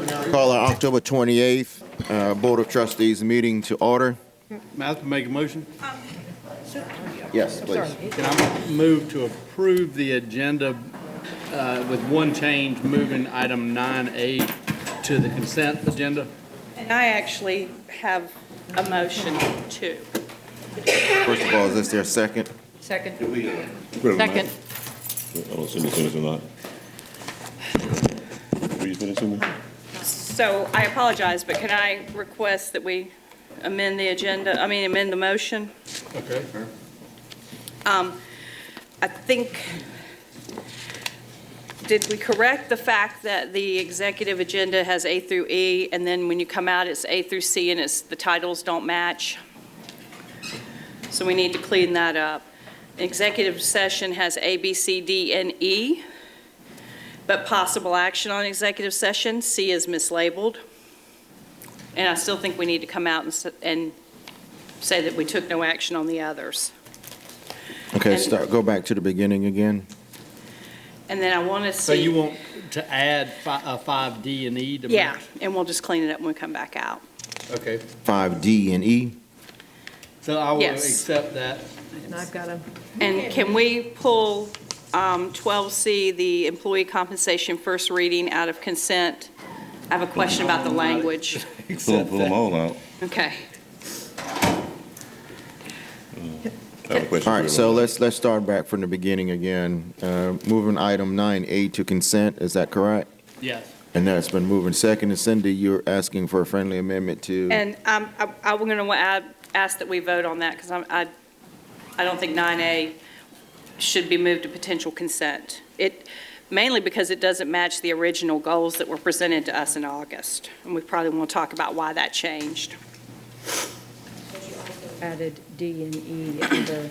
Call our October 28th Board of Trustees meeting to order. May I have to make a motion? Yes, please. Can I move to approve the agenda with one change, moving item 9A to the consent agenda? And I actually have a motion too. First of all, is there a second? Second. Second. Oh, send it or not? Will you send it to me? So I apologize, but can I request that we amend the agenda, amend the motion? Okay. I think, did we correct the fact that the executive agenda has A through E, and then when you come out, it's A through C, and the titles don't match? So we need to clean that up. Executive session has A, B, C, D, and E, but possible action on executive session, C is mislabeled. And I still think we need to come out and say that we took no action on the others. Okay, go back to the beginning again. And then I want to see. So you want to add 5D and E? To Yeah, match? and we'll just clean it up when we come back out. Okay. 5D and E. So I will Yes. accept that. And I've got them. And can we pull 12C, the employee compensation first reading, out of consent? I have a question about the language. Pull them all out. Okay. I have a question. All right, so let's start back from the beginning again. Moving item 9A to consent, is that correct? Yes. And that's been moved and seconded. Cindy, you're asking for a friendly amendment to? And I'm going to ask that we vote on that because I don't think 9A should be moved to potential consent. Mainly because it doesn't match the original goals that were presented to us in August. And we probably want to talk about why that changed. Added D and E under.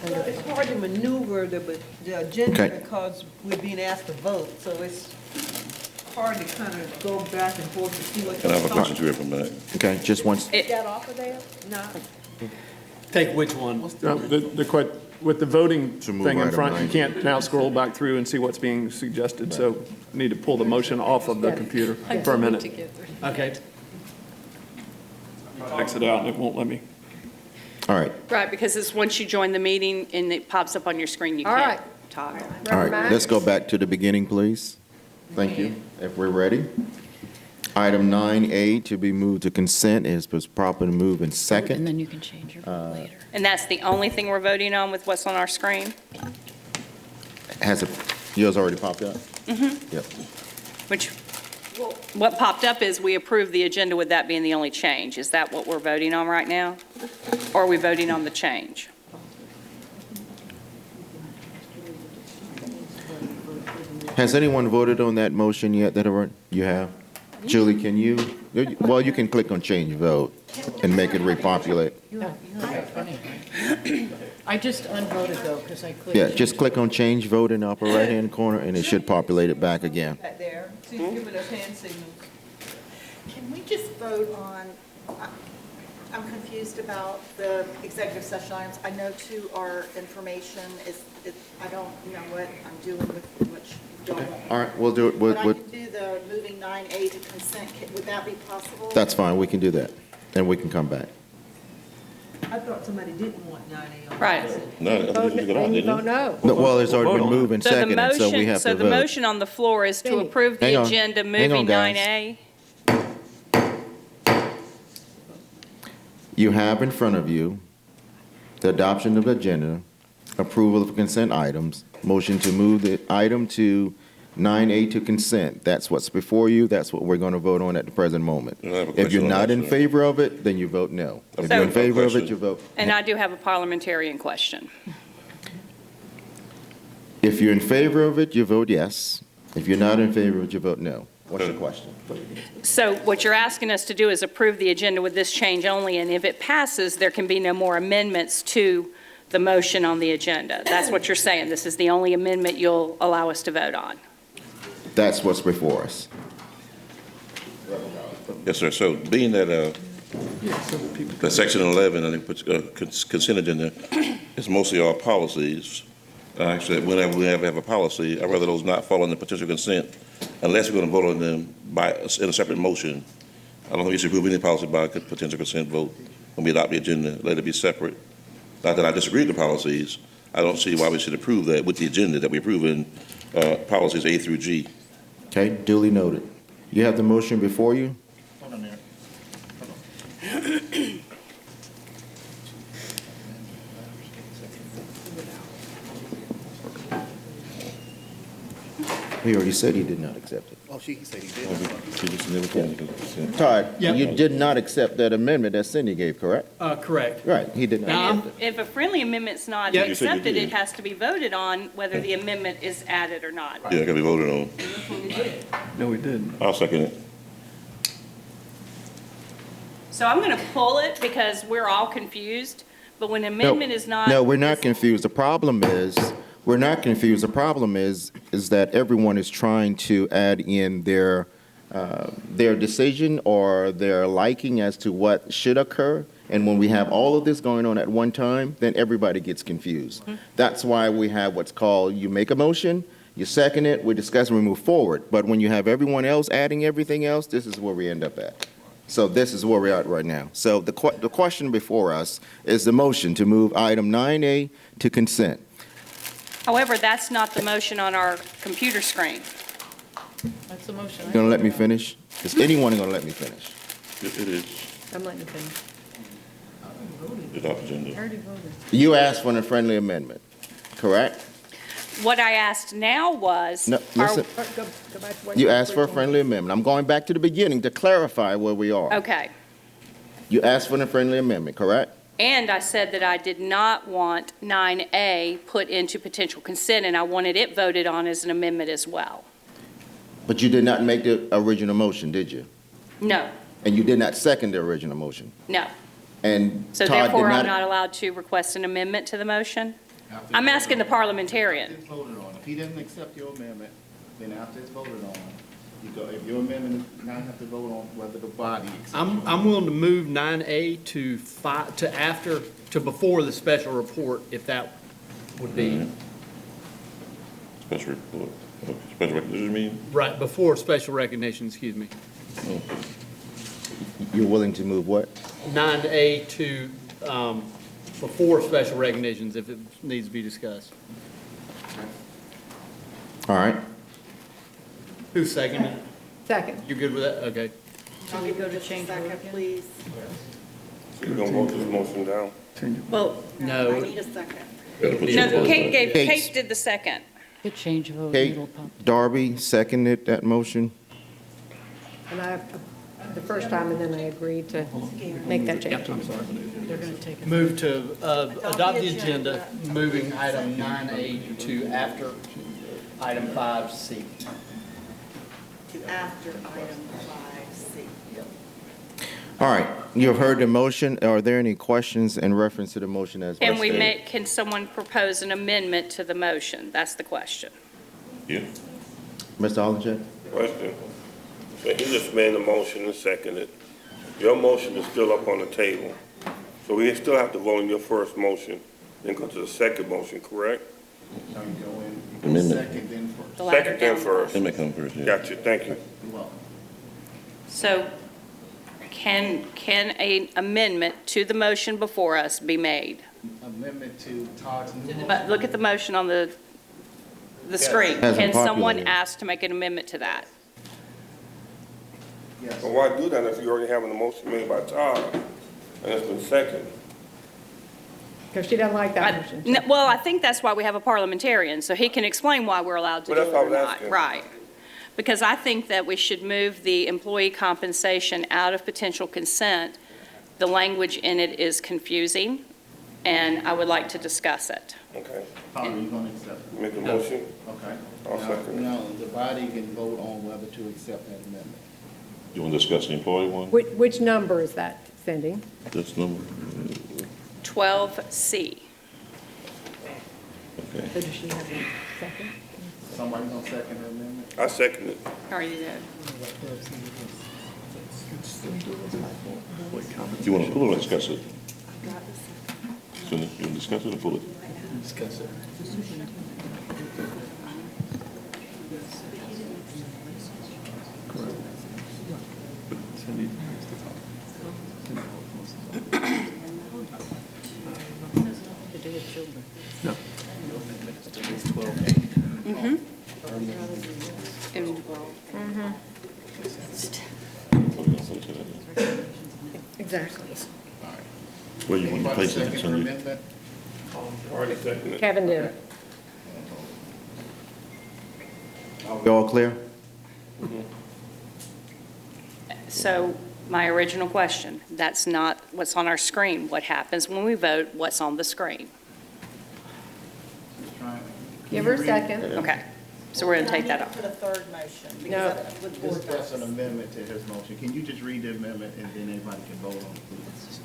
Well, it's hard to maneuver the agenda Okay. because we're being asked to vote, so it's hard to kind of go back and forth to see what. And I have a question to from back. Okay, just once. Got off of there? No. Take which one? With the voting To move thing in item front, you 9. can't now scroll back through and see what's being suggested, so you need to pull the motion off of the computer for a minute. Okay. Exit out, and it won't let me. All right, Right, because it's once you join the meeting and it pops up on your screen, you All can't right. toggle. all right, let's go back to the beginning, please. Thank you. If we're ready. Item 9A to be moved to consent is properly moved and second. And then you can change your vote later. And that's the only thing we're voting on with what's on our screen? Has it, yours already popped up? Mm-hmm. Yep. Which, what popped up is we approved the agenda with that being the only change. Is that what we're voting on right now? Or are we voting on the change? Has anyone voted on that motion yet you have? Julie, can you, well, you can click on change vote and make it repopulate. I just unvoted though, because I clicked. Yeah, just click on change vote in the upper right-hand corner and it should populate it back again. Back there, so you're giving us hand signals. Can we just vote on, I'm confused about the executive session items. I know too, our information I don't know what I'm doing with which you don't want. All right, we'll do it. But I can do the moving 9A to consent. Would that be possible? That's fine, we can do that. And we can come back. I thought somebody didn't want 9A on. Right. No, you took it out, And you didn't vote you? no. No, well, it's already been moved and So the seconded, so we motion, have so to the vote. motion on the floor is to approve Hang the on. agenda Hang on, moving guys. 9A. You have in front of you the adoption of the agenda, approval of consent items, motion to move the item to 9A to consent. That's what's before you. That's what we're going to vote on at the present moment. I have a If question you're on not that, in sir. favor of it, then you vote no. If So- you're in favor of it, Question. you vote. And I do have a parliamentarian question. If you're in favor of it, you vote yes. If you're not in favor of it, you vote no. What's the question? So what you're asking us to do is approve the agenda with this change only, and if it passes, there can be no more amendments to the motion on the agenda. That's what you're saying. This is the only amendment you'll allow us to vote on. That's what's before us. Yes, sir. So being that, that section 11, I think, puts consent agenda, it's mostly all policies. Actually, whenever we have a policy, I'd rather those not fall under potential consent unless we're gonna vote on them in a separate motion. I don't think we should approve any policy by potential consent vote. When we adopt the agenda, let it be separate. Not that I disagree with the policies, I don't see why we should approve that with the agenda that we approve in policies A through G. Okay, duly noted. You have the motion before you? Hold on there. He already said he did not accept it. Oh, he said he did. She just never came to consent. Todd, Yeah. you did not accept that amendment that Cindy gave, correct? Correct. Right, he did not Now, accept it. If a friendly amendment's not Yeah. You said you accepted, did. it has to be voted on whether the amendment is added or not. Yeah, it can be voted on. No, we didn't. I'll second it. So I'm going to pull it because we're all confused, but when an amendment is not. No, we're not confused. The problem is, we're not confused. The problem is that everyone is trying to add in their decision or their liking as to what should occur. And when we have all of this going on at one time, then everybody gets confused. That's why we have what's called, you make a motion, you second it, we discuss and we move forward. But when you have everyone else adding everything else, this is where we end up at. So this is where we're at right now. So the question before us is the motion to move item 9A to consent. However, that's not the motion on our computer screen. That's the motion. You gonna let me finish? Is anyone gonna let me finish? It is. I'm letting you finish. Adopt agenda. I already voted. You asked for a friendly amendment, correct? What I asked now was. No, listen, Go back to what you asked for a friendly amendment. I'm going back to the beginning to clarify where we are. Okay. You asked for a friendly amendment, correct? And I said that I did not want 9A put into potential consent, and I wanted it voted on as an amendment as well. But you did not make the original motion, did you? No, And you did not second the original motion. no. And So Todd did therefore, I'm not allowed to request an amendment to the motion? I'm asking the After parliamentarian. it's voted on, if he doesn't accept your amendment, then after it's voted on, you go, if your amendment, now you have to vote on whether the body accepts. I'm willing to move 9A to before the special report, if that would be, Special report. Special recognition meeting? right, before special recognition, excuse me. You're willing to move what? 9A to, before special recognitions, if it needs to be discussed. All right. Who's seconding? Second. You good with that? Okay. Should we go to change vote Second, again? please. You're gonna vote this motion down? Well, No. I need a second. no, Kate Kate. did the second. Good change vote. Kate, middle pump. Darby seconded that motion. And I, the first time, and then I agreed to make that change. They're going to take it. Move to adopt the agenda, moving item 9A to after item 5C. To after item 5C. All right, you've heard the motion. Are there any questions in reference to the motion as Can we stated? make, can someone propose an amendment to the motion? That's the question. Yeah. Mr. Hollingcheck? Question. So he just made the motion and seconded. Your motion is still up on the table. So we still have to vote on your first motion, then go to the second motion, correct? No, you go in, you go Amendment. second, then first. The ladder Second, then down. first. Let me come first, yeah. Got you, thank you. You're welcome. So can an amendment to the motion before us be made? Amendment to Todd's new motion. But look at the motion on the screen. Hasn't Can someone populated. ask to make an amendment to that? Yes. But why do that if you already have a motion made by Todd and it's been seconded? Because she doesn't like that motion. Well, I think that's why we have a parliamentarian, so he can explain why we're allowed to do Well, it that's or what I was not. asking. Right. Because I think that we should move the employee compensation out of potential consent. The language in it is confusing, and I would like to discuss it. Okay, How are you gonna accept it? make a motion. Okay. I'll second it. Now, the body can vote on whether to accept that amendment. You want to discuss the employee one? Which number is that, Cindy? This number? 12C. Okay. So does she have a second? Somebody gonna second her amendment? I second it. Already did. You want to pull it or discuss it? So you want to discuss it or pull it? Discuss it. Exactly. Where you want to place it, Second Cindy? amendment? Already seconded. Kevin did it. We all clear? So my original question, that's not what's on our screen. What happens when we vote? What's on the screen? Give her a second. Okay, so we're going to take that off. For the third motion, No. because that would This, board that's an docs. amendment to his motion. Can you just read the amendment and then everybody can vote on it, please?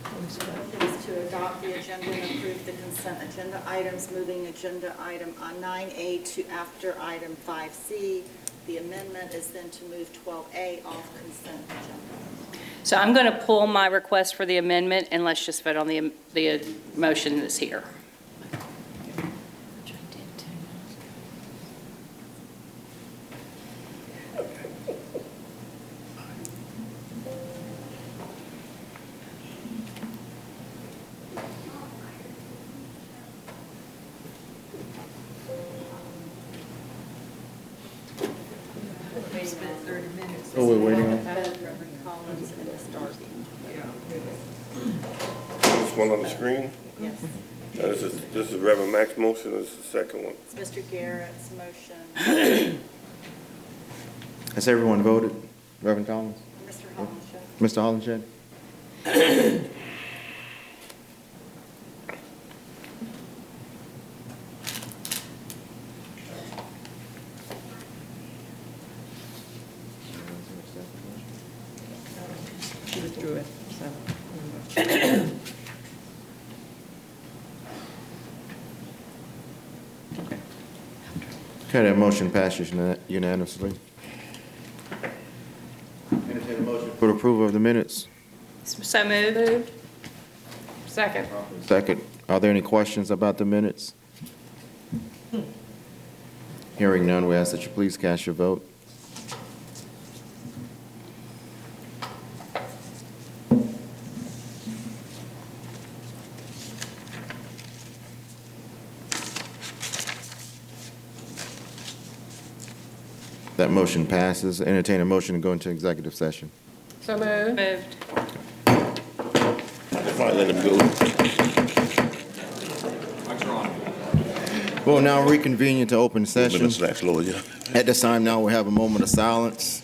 It is to adopt the agenda and approve the consent agenda items, moving agenda item 9A to after item 5C. The amendment is then to move 12A off consent agenda. So I'm going to pull my request for the amendment, and let's just vote on the motion that's here. Oh, we're waiting on. Reverend Collins and Ms. Darby. This one on the screen? Yes. This is Reverend Mack's motion, this is the second one. It's Mr. Garrett's motion. Has everyone voted? Reverend Collins? Mr. Hollenshed. Mr. Hollenshed? She withdrew it, so. Okay, that motion passes unanimously. Entertain a motion for approval of the minutes. So moved. Second. Second, are there any questions about the minutes? Hearing none, we ask that you please cast your vote. That motion passes. Entertain a motion to go into executive session. So moved. Moved. Fine, let him go. We'll now reconvene into open session. Minutes last, Lord, yeah. At this time now, we'll have a moment of silence.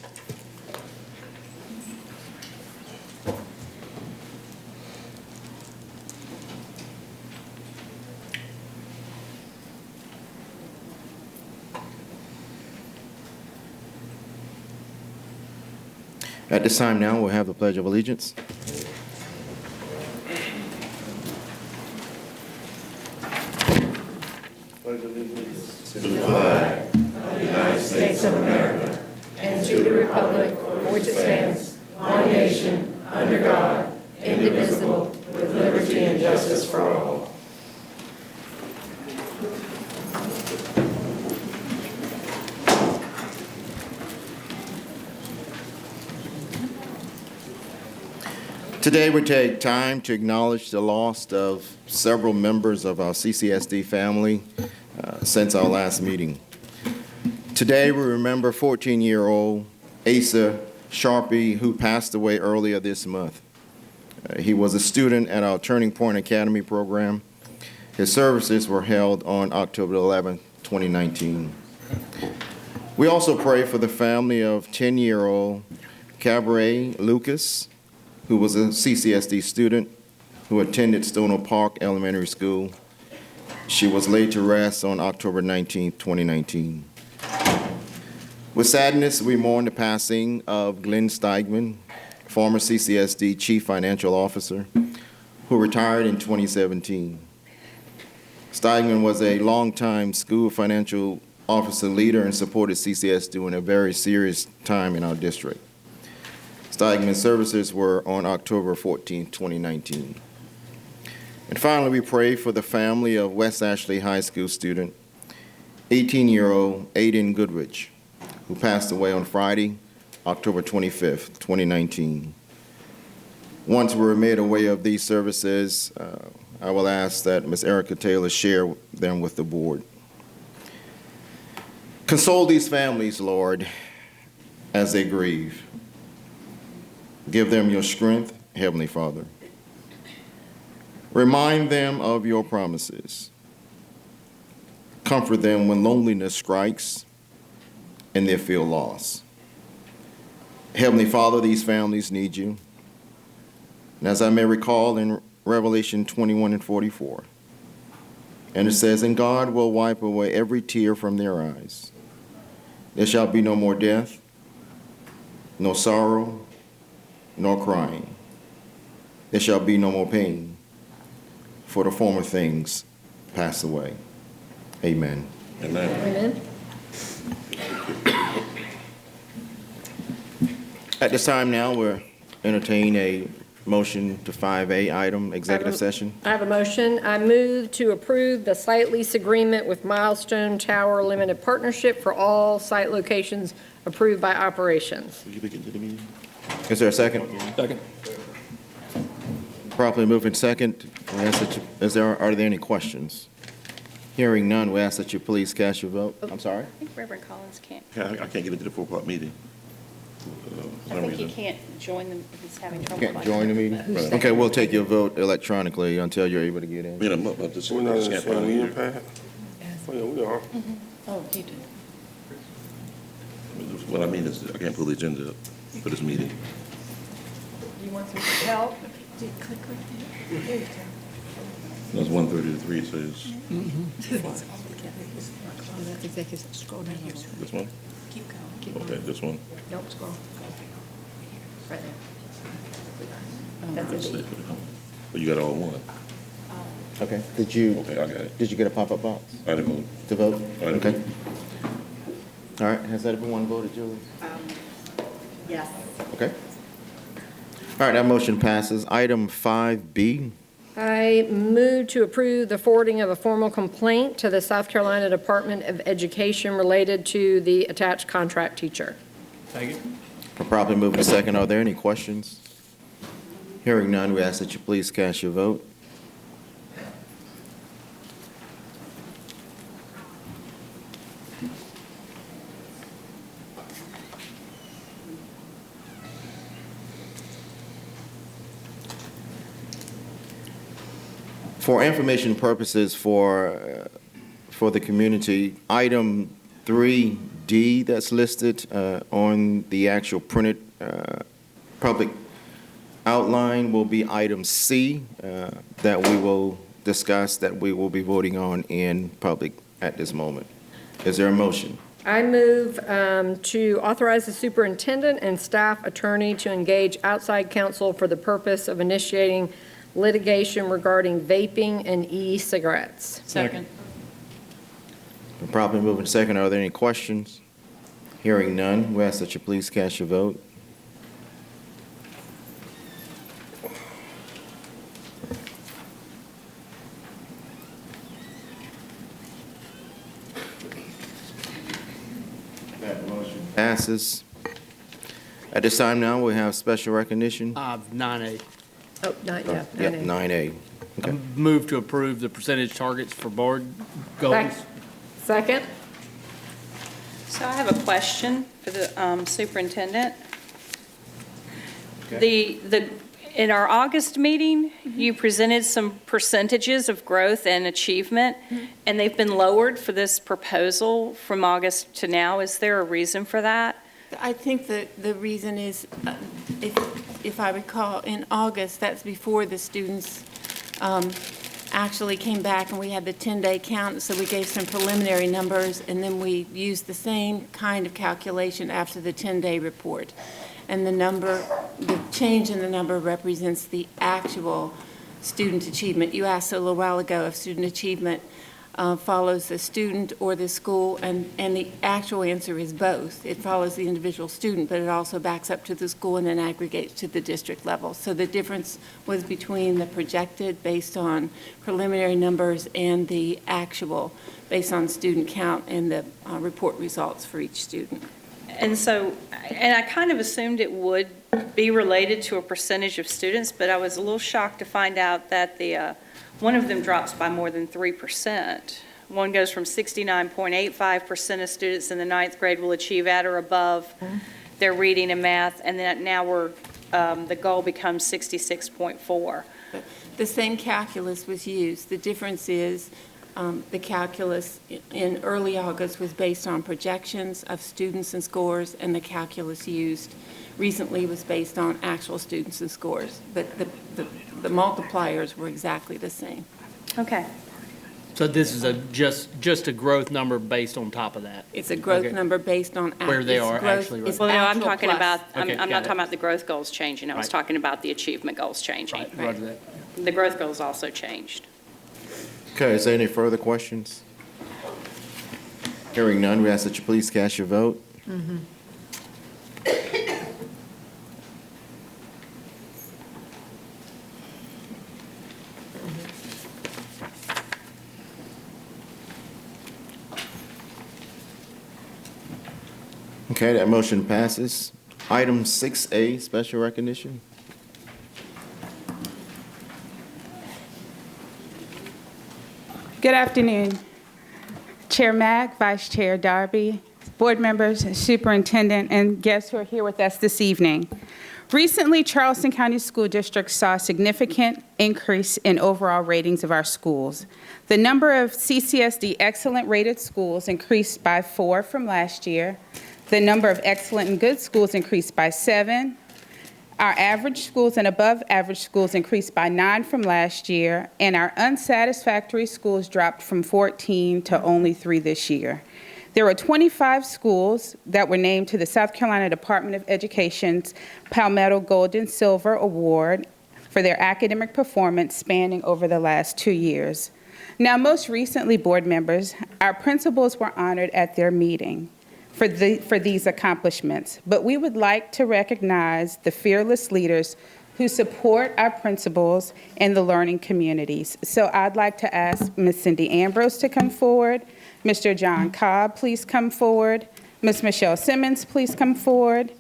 At this time now, we'll have the Pledge of Allegiance. States of America, and to the republic for which it stands, one nation, under God, indivisible, with liberty and justice for all. Today, we take time to acknowledge the loss of several members of our CCSD family since our last meeting. Today, we remember 14-year-old Asa Sharpie, who passed away earlier this month. He was a student at our Turning Point Academy program. His services were held on October 11, 2019. We also pray for the family of 10-year-old Cabaret Lucas, who was a CCSD student who attended Stono Park Elementary School. She was laid to rest on October 19, 2019. With sadness, we mourn the passing of Glenn Steigman, former CCSD Chief Financial Officer, who retired in 2017. Steigman was a longtime school financial officer leader and supported CCSD during a very serious time in our district. Steigman's services were on October 14, 2019. And finally, we pray for the family of West Ashley High School student, 18-year-old Aiden Goodrich, who passed away on Friday, October 25th, 2019. Once we're made aware of these services, I will ask that Ms. Erica Taylor share them with the board. Console these families, Lord, as they grieve. Give them your strength, Heavenly Father. Remind them of your promises. Comfort them when loneliness strikes and they feel lost. Heavenly Father, these families need you. And as I may recall in Revelation 21:44, and it says, "And God will wipe away every tear from their eyes. There shall be no more death, no sorrow, nor crying. There shall be no more pain, for the former things pass away." Amen. Amen. Amen. At this time now, we'll entertain a motion to 5A item, executive session. I have a motion. I move to approve the site lease agreement with Milestone Tower Limited Partnership for all site locations approved by operations. Is there a second? Second. Properly moved in second. We ask that you, are there any questions? Hearing none, we ask that you please cast your vote. I'm sorry? I think Reverend Collins can't, I can't get into the 4 o'clock meeting. I think he can't join them, he's having trouble. Can't join the meeting? Okay, we'll take your vote electronically until you're able to get in. We're We're not in the same meeting, Pat? Oh, yeah, we are. Oh, he did. What I mean is, I can't pull the agenda up for this meeting. You want some help? That's 1:30 to 3, it says. Oh, that's executive. Scroll down here. This one? Keep going. Keep Okay, going. this one. Nope, scroll. Right there. Let's see. Oh, you got all one. Okay, did you, Okay, I got it. did you get a pop-up box I didn't vote. to vote? I didn't Okay. All right, has everyone voted, Julie? Yes. Okay. All right, that motion passes. Item 5B. I move to approve the forwarding of a formal complaint to the South Carolina Department of Education related to the attached contract teacher. Properly moved in second. Are there any questions? Hearing none, we ask that you please cast your vote. For information purposes for the community, item 3D that's listed on the actual printed public outline will be item C that we will discuss, that we will be voting on in public at this moment. Is there a motion? I move to authorize the superintendent and staff attorney to engage outside counsel for the purpose of initiating litigation regarding vaping and e-cigarettes. Second. Properly moved in second. Are there any questions? Hearing none, we ask that you please cast your vote. That motion passes. At this time now, we have special recognition. 9A. Oh, not yet. Yep, 9A. 9A. Okay. Move to approve the percentage targets for board goals. Second? So I have a question for the superintendent. In our August meeting, you presented some percentages of growth and achievement, and they've been lowered for this proposal from August to now. Is there a reason for that? I think that the reason is, if I recall, in August, that's before the students actually came back and we had the 10-day count, so we gave some preliminary numbers, and then we used the same kind of calculation after the 10-day report. And the change in the number represents the actual student achievement. You asked a little while ago if student achievement follows the student or the school, and the actual answer is both. It follows the individual student, but it also backs up to the school and then aggregates to the district level. So the difference was between the projected based on preliminary numbers and the actual based on student count and the report results for each student. And so, and I kind of assumed it would be related to a percentage of students, but I was a little shocked to find out that one of them drops by more than 3%. One goes from 69.85% of students in the ninth grade will achieve at or above their reading and math, and then now the goal becomes 66.4. The same calculus was used. The difference is the calculus in early August was based on projections of students and scores, and the calculus used recently was based on actual students and scores. But the multipliers were exactly the same. Okay. So this is just a growth number based on top of that? It's a growth Okay. number based on Where they are growth actually, is Well, no, I'm actual talking plus. about, I'm Okay, not got it. talking about the growth goals changing. I was Right. talking about the achievement goals changing. Right, roger that. The growth goals also changed. Okay, is there any further questions? Hearing none, we ask that you please cast your vote. Okay, that motion passes. Item 6A, special recognition. Good afternoon, Chair Mack, Vice Chair Darby, board members, superintendent, and guests who are here with us this evening. Recently, Charleston County School District saw a significant increase in overall ratings of our schools. The number of CCSD excellent rated schools increased by 4 from last year. The number of excellent and good schools increased by 7. Our average schools and above average schools increased by 9 from last year, and our unsatisfactory schools dropped from 14 to only 3 this year. There were 25 schools that were named to the South Carolina Department of Education's Palmetto Gold and Silver Award for their academic performance spanning over the last 2 years. Now, most recently, board members, our principals were honored at their meeting for these accomplishments, but we would like to recognize the fearless leaders who support our principals and the learning communities. So I'd like to ask Ms. Cindy Ambrose to come forward. Mr. John Cobb, please come forward. Ms. Michelle Simmons, please come forward.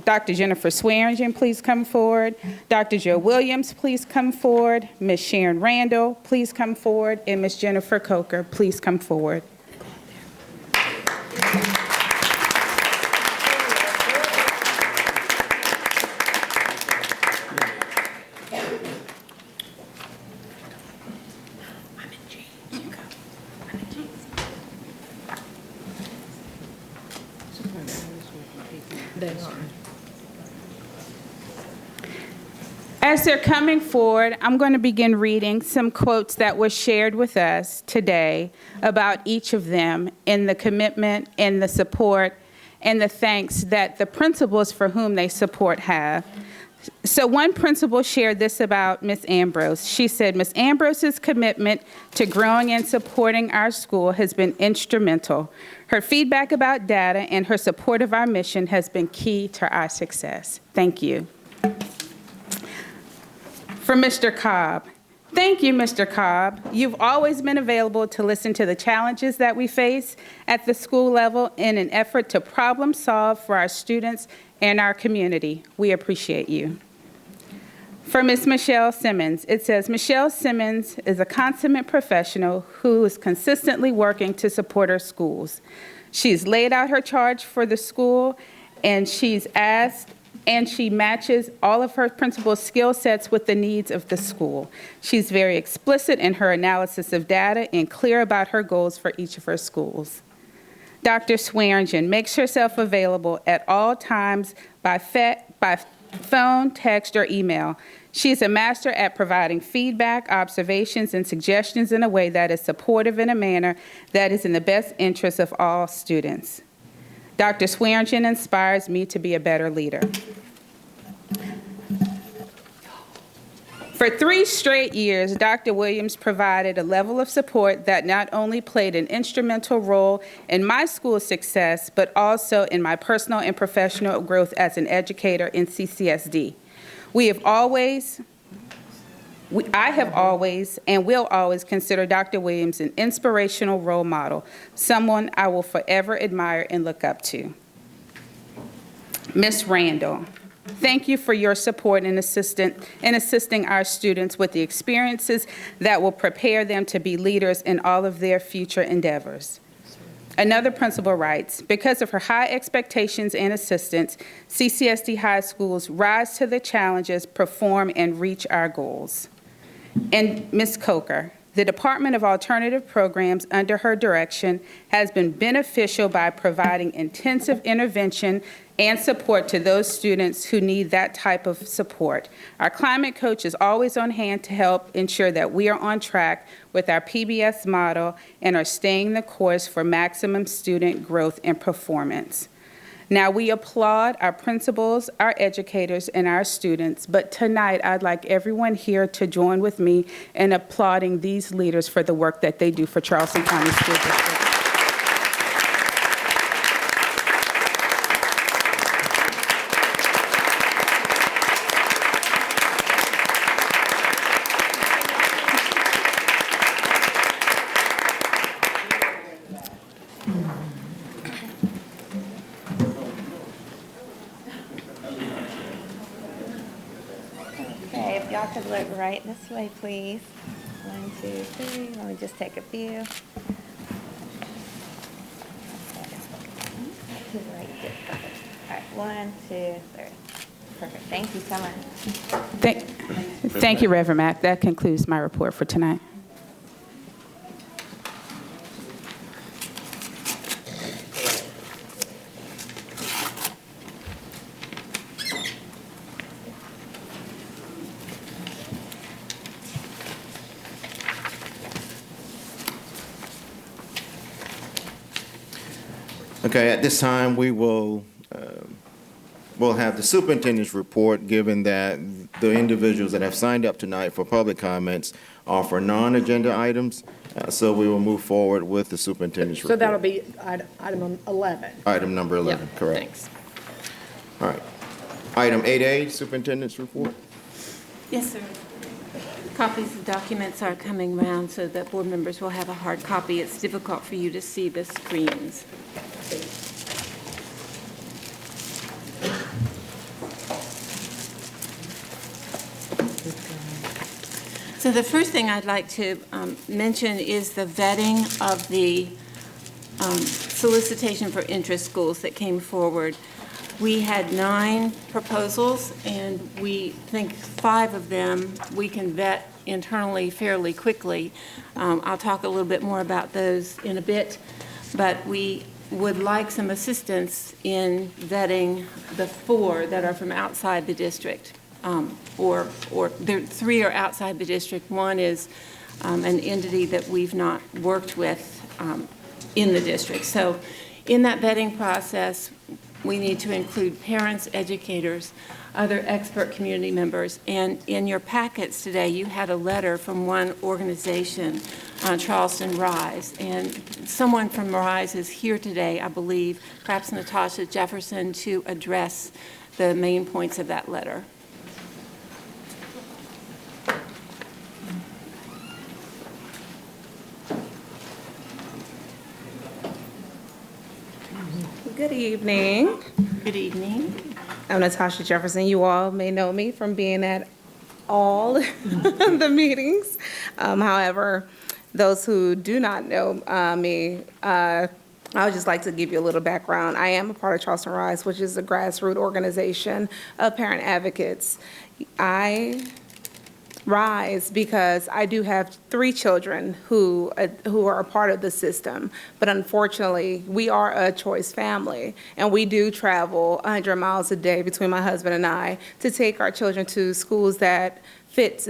Dr. Jennifer Swearingen, please come forward. Dr. Joe Williams, please come forward. Ms. Sharon Randall, please come forward. And Ms. Jennifer Coker, please come forward. As they're coming forward, I'm going to begin reading some quotes that were shared with us today about each of them and the commitment and the support and the thanks that the principals for whom they support have. So one principal shared this about Ms. Ambrose. She said, Ms. Ambrose's commitment to growing and supporting our school has been instrumental. Her feedback about data and her support of our mission has been key to our success. Thank you. For Mr. Cobb, thank you, Mr. Cobb. You've always been available to listen to the challenges that we face at the school level in an effort to problem solve for our students and our community. We appreciate you. For Ms. Michelle Simmons, it says, Michelle Simmons is a consummate professional who is consistently working to support our schools. She's laid out her charge for the school, and she matches all of her principal skill sets with the needs of the school. She's very explicit in her analysis of data and clear about her goals for each of her schools. Dr. Swearingen makes herself available at all times by phone, text, or email. She is a master at providing feedback, observations, and suggestions in a way that is supportive in a manner that is in the best interest of all students. Dr. Swearingen inspires me to be a better leader. For 3 straight years, Dr. Williams provided a level of support that not only played an instrumental role in my school's success, but also in my personal and professional growth as an educator in CCSD. I have always and will always consider Dr. Williams an inspirational role model, someone I will forever admire and look up to. Ms. Randall, thank you for your support in assisting our students with the experiences that will prepare them to be leaders in all of their future endeavors. Another principal writes, because of her high expectations and assistance, CCSD high schools rise to the challenges, perform, and reach our goals. And Ms. Coker, the Department of Alternative Programs under her direction has been beneficial by providing intensive intervention and support to those students who need that type of support. Our climate coach is always on hand to help ensure that we are on track with our PBS model and are staying the course for maximum student growth and performance. Now, we applaud our principals, our educators, and our students, but tonight I'd like everyone here to join with me in applauding these leaders for the work that they do for Charleston County School District. Okay, if y'all could look right this way, please. 1, 2, 3. Let me just take a few. To the right, good, perfect. All right, 1, 2, 3. Perfect. Thank you so much. Thank you, Reverend Mack. That concludes my report for tonight. Okay, at this time, we'll have the superintendent's report, given that the individuals that have signed up tonight for public comments are for non-agenda items, so we will move forward with the superintendent's report. So that'll be item 11. Item number 11, correct. Thanks. All right. Item 8A, superintendent's report. Yes, sir. Copies of documents are coming around so that board members will have a hard copy. It's difficult for you to see the screens. So the first thing I'd like to mention is the vetting of the solicitation for interest schools that came forward. We had 9 proposals, and we think 5 of them we can vet internally fairly quickly. I'll talk a little bit more about those in a bit, but we would like some assistance in vetting the 4 that are from outside the district. Or there 3 are outside the district. 1 is an entity that we've not worked with in the district. So in that vetting process, we need to include parents, educators, other expert community members. And in your packets today, you had a letter from one organization, Charleston Rise. And someone from Rise is here today, I believe, perhaps Natasha Jefferson, to address the main points of that letter. Good evening. Good evening. I'm Natasha Jefferson. You all may know me from being at all the meetings. However, those who do not know me, I would just like to give you a little background. I am a part of Charleston Rise, which is a grassroots organization of parent advocates. I rise because I do have 3 children who are a part of the system, but unfortunately, we are a choice family, and we do travel 100 miles a day between my husband and I to take our children to schools that fit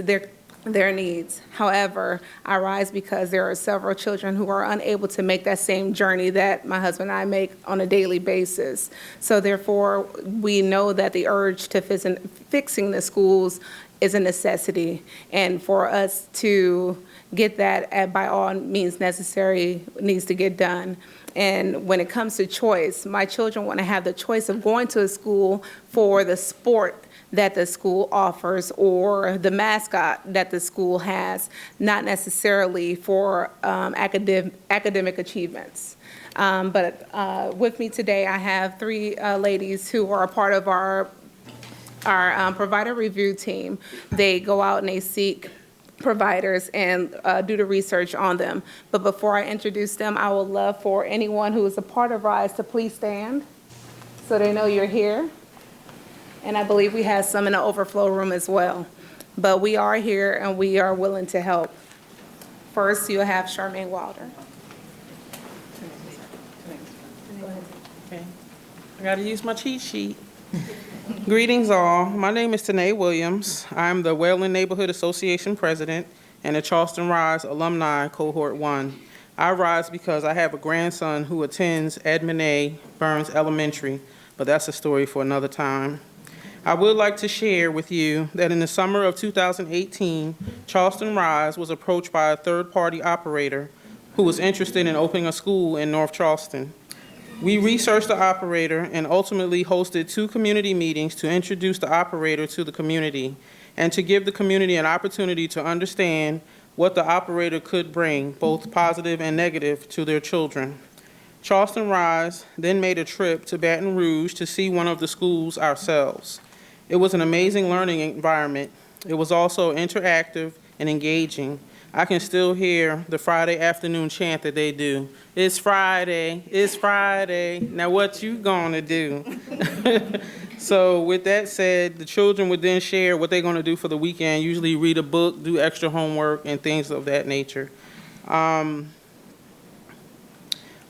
their needs. However, I rise because there are several children who are unable to make that same journey that my husband and I make on a daily basis. So therefore, we know that the urge to fixing the schools is a necessity, and for us to get that by all means necessary needs to get done. And when it comes to choice, my children want to have the choice of going to a school for the sport that the school offers or the mascot that the school has, not necessarily for academic achievements. But with me today, I have 3 ladies who are a part of our provider review team. They go out and they seek providers and do the research on them. But before I introduce them, I would love for anyone who is a part of RISE to please stand so they know you're here. And I believe we have some in the overflow room as well. But we are here and we are willing to help. First, you'll have Charmaine Wilder. Okay. I got to use my cheat sheet. Greetings all. My name is Tanae Williams. I'm the Wayland Neighborhood Association President and a Charleston Rise Alumni Cohort 1. I rise because I have a grandson who attends Edmund A. Burns Elementary, but that's a story for another time. I would like to share with you that in the summer of 2018, Charleston Rise was approached by a third-party operator who was interested in opening a school in North Charleston. We researched the operator and ultimately hosted 2 community meetings to introduce the operator to the community and to give the community an opportunity to understand what the operator could bring, both positive and negative, to their children. Charleston Rise then made a trip to Baton Rouge to see one of the schools ourselves. It was an amazing learning environment. It was also interactive and engaging. I can still hear the Friday afternoon chant that they do. It's Friday, it's Friday, now what you gonna do? So with that said, the children would then share what they're gonna do for the weekend, usually read a book, do extra homework, and things of that nature.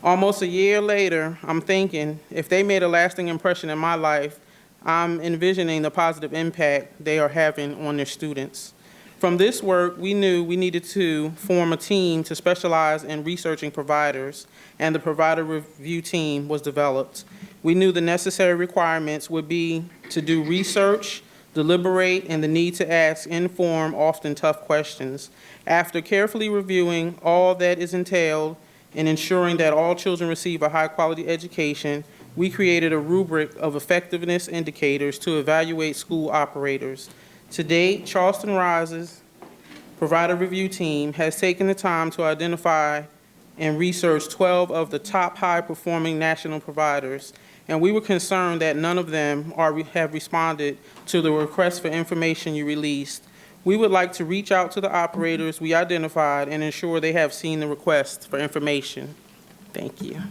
Almost a year later, I'm thinking, if they made a lasting impression in my life, I'm envisioning the positive impact they are having on their students. From this work, we knew we needed to form a team to specialize in researching providers, and the provider review team was developed. We knew the necessary requirements would be to do research, deliberate, and the need to ask informed, often tough questions. After carefully reviewing all that is entailed in ensuring that all children receive a high-quality education, we created a rubric of effectiveness indicators to evaluate school operators. To date, Charleston Rise's provider review team has taken the time to identify and research 12 of the top high-performing national providers, and we were concerned that none of them have responded to the request for information you released. We would like to reach out to the operators we identified and ensure they have seen the request for information. Thank you.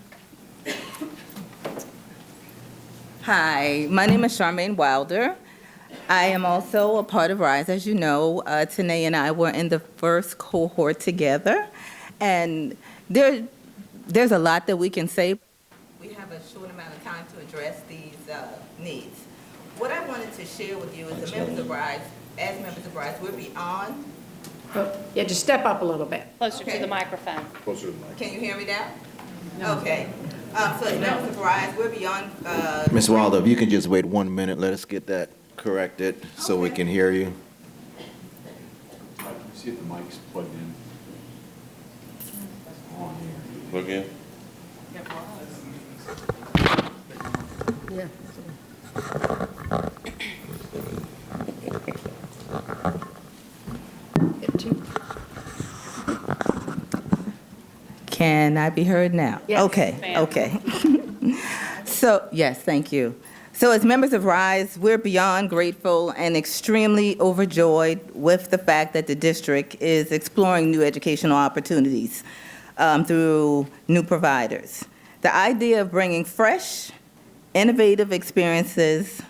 Hi, my name is Charmaine Wilder. I am also a part of RISE. As you know, Tanae and I were in the first cohort together, and there's a lot that we can say. We have a short amount of time to address these needs. What I wanted to share with you is the members of RISE, as members of RISE, we're beyond. Yeah, just step up a little bit. Closer to the microphone. Closer to the mic. Can you hear me now? No. Okay. So as members of RISE, we're beyond. Ms. Wilder, if you can just wait 1 minute, let us get that corrected so we can hear you. See if the mic's plugged in. On here. Plug in. Yeah. Can I be heard now? Yes, Okay, ma'am. okay. So, yes, thank you. So as members of RISE, we're beyond grateful and extremely overjoyed with the fact that the district is exploring new educational opportunities through new providers. The idea of bringing fresh, innovative experiences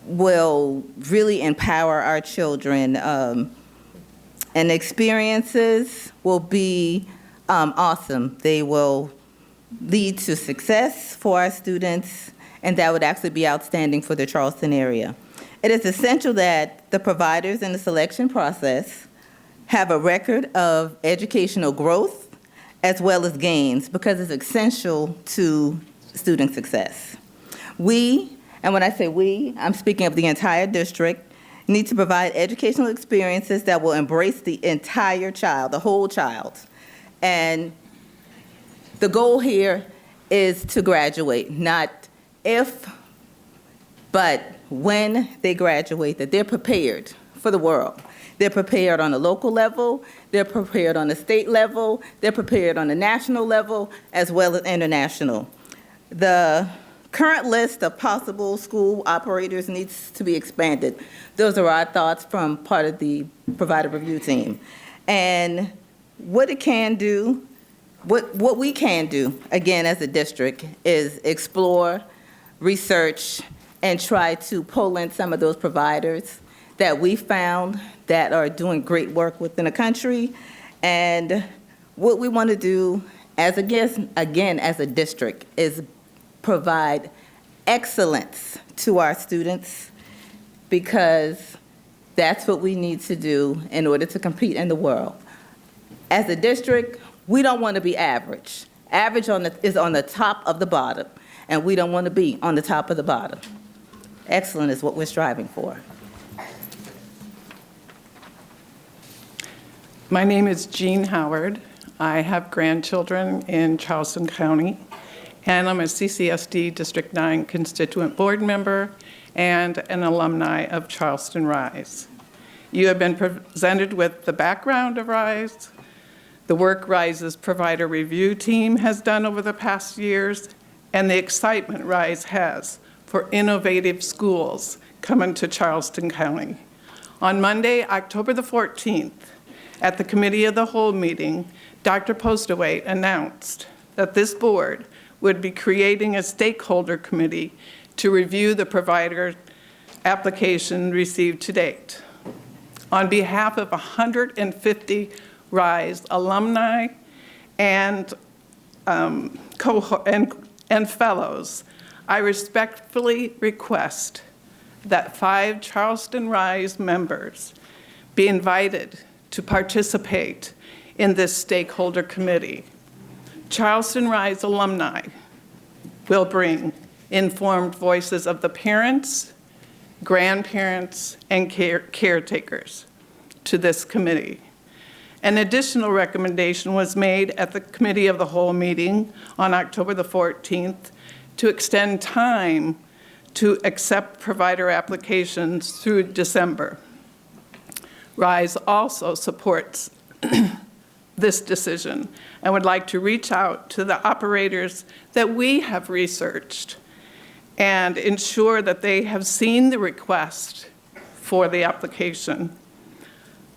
will really empower our children, and experiences will be awesome. They will lead to success for our students, and that would actually be outstanding for the Charleston area. It is essential that the providers in the selection process have a record of educational growth as well as gains, because it's essential to student success. We, and when I say we, I'm speaking of the entire district, need to provide educational experiences that will embrace the entire child, the whole child. And the goal here is to graduate, not if, but when they graduate, that they're prepared for the world. They're prepared on a local level, they're prepared on a state level, they're prepared on a national level, as well as international. The current list of possible school operators needs to be expanded. Those are our thoughts from part of the provider review team. And what it can do, what we can do, again, as a district, is explore, research, and try to pull in some of those providers that we found that are doing great work within the country. And what we want to do, as again, as a district, is provide excellence to our students, because that's what we need to do in order to compete in the world. As a district, we don't want to be average. Average is on the top of the bottom, and we don't want to be on the top of the bottom. Excellent is what we're striving for. My name is Jean Howard. I have grandchildren in Charleston County, and I'm a CCSD District 9 constituent board member and an alumni of Charleston Rise. You have been presented with the background of Rise, the work Rise's provider review team has done over the past years, and the excitement Rise has for innovative schools coming to Charleston County. On Monday, October the 14th, at the Committee of the Whole meeting, Dr. Postaway announced that this board would be creating a stakeholder committee to review the provider application received to date. On behalf of 150 Rise alumni and fellows, I respectfully request that 5 Charleston Rise members be invited to participate in this stakeholder committee. Charleston Rise alumni will bring informed voices of the parents, grandparents, and caretakers to this committee. An additional recommendation was made at the Committee of the Whole meeting on October the 14th to extend time to accept provider applications through December. Rise also supports this decision and would like to reach out to the operators that we have researched and ensure that they have seen the request for the application.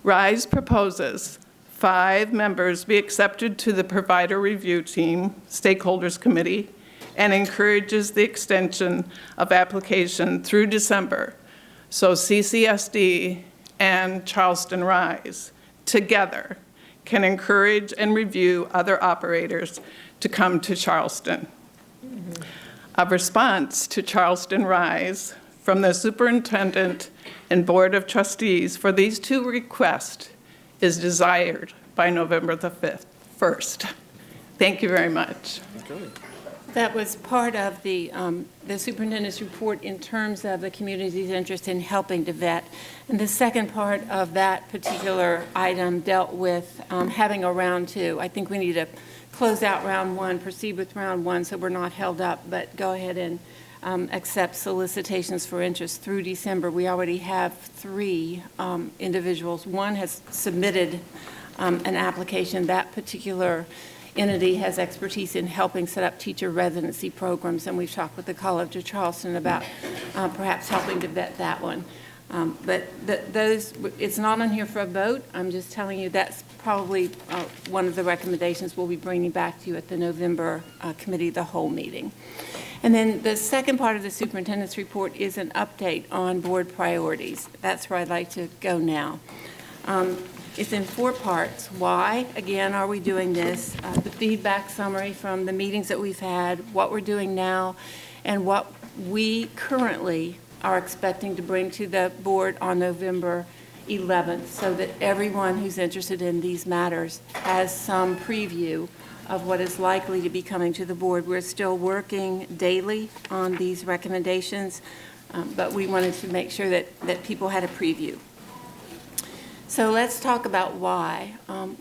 Rise proposes 5 members be accepted to the provider review team, stakeholders committee, and encourages the extension of application through December, so CCSD and Charleston Rise together can encourage and review other operators to come to Charleston. A response to Charleston Rise from the superintendent and board of trustees for these 2 requests is desired by November the 1st. Thank you very much. That was part of the superintendent's report in terms of the community's interest in helping to vet. And the second part of that particular item dealt with having a round 2. I think we need to close out round 1, proceed with round 1 so we're not held up, but go ahead and accept solicitations for interest through December. We already have 3 individuals. One has submitted an application. That particular entity has expertise in helping set up teacher residency programs, and we've talked with the College of Charleston about perhaps helping to vet that one. But it's not on here for a vote. I'm just telling you that's probably one of the recommendations we'll be bringing back to you at the November Committee of the Whole meeting. And then the second part of the superintendent's report is an update on board priorities. That's where I'd like to go now. It's in 4 parts. Why, again, are we doing this? The feedback summary from the meetings that we've had, what we're doing now, and what we currently are expecting to bring to the board on November 11th, so that everyone who's interested in these matters has some preview of what is likely to be coming to the board. We're still working daily on these recommendations, but we wanted to make sure that people had a preview. So let's talk about why.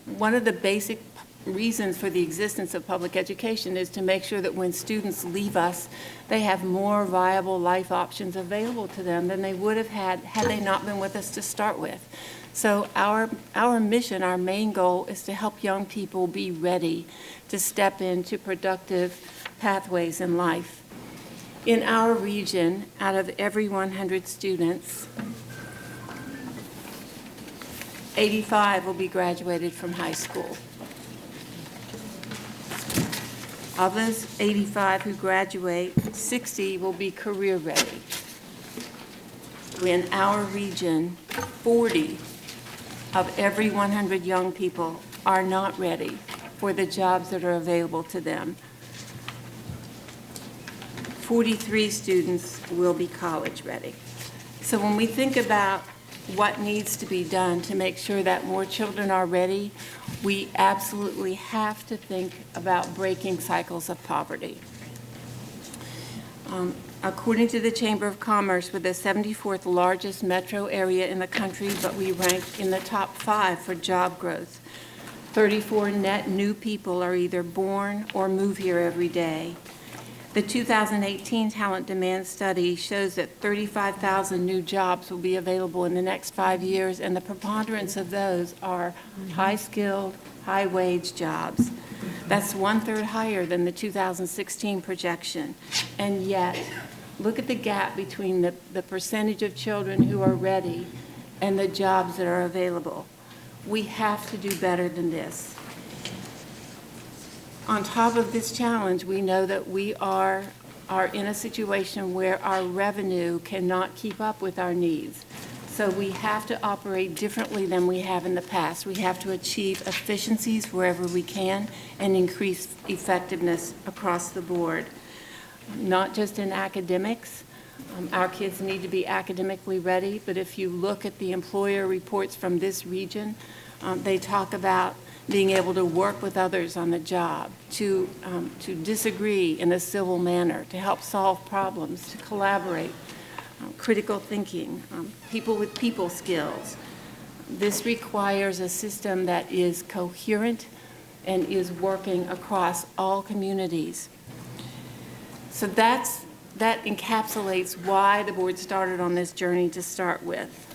One of the basic reasons for the existence of public education is to make sure that when students leave us, they have more viable life options available to them than they would have had they not been with us to start with. So our mission, our main goal, is to help young people be ready to step into productive pathways in life. In our region, out of every 100 students, 85 will be graduated from high school. Of those 85 who graduate, 60 will be career ready. In our region, 40 of every 100 young people are not ready for the jobs that are available to them. 43 students will be college ready. So when we think about what needs to be done to make sure that more children are ready, we absolutely have to think about breaking cycles of poverty. According to the Chamber of Commerce, we're the 74th largest metro area in the country, but we rank in the top 5 for job growth. 34 net new people are either born or move here every day. The 2018 Talent Demand Study shows that 35,000 new jobs will be available in the next 5 years, and the preponderance of those are high-skilled, high-wage jobs. That's 1/3 higher than the 2016 projection. And yet, look at the gap between the percentage of children who are ready and the jobs that are available. We have to do better than this. On top of this challenge, we know that we are in a situation where our revenue cannot keep up with our needs. So we have to operate differently than we have in the past. We have to achieve efficiencies wherever we can and increase effectiveness across the board. Not just in academics. Our kids need to be academically ready, but if you look at the employer reports from this region, they talk about being able to work with others on the job, to disagree in a civil manner, to help solve problems, to collaborate, critical thinking, people with people skills. This requires a system that is coherent and is working across all communities. So that encapsulates why the board started on this journey to start with.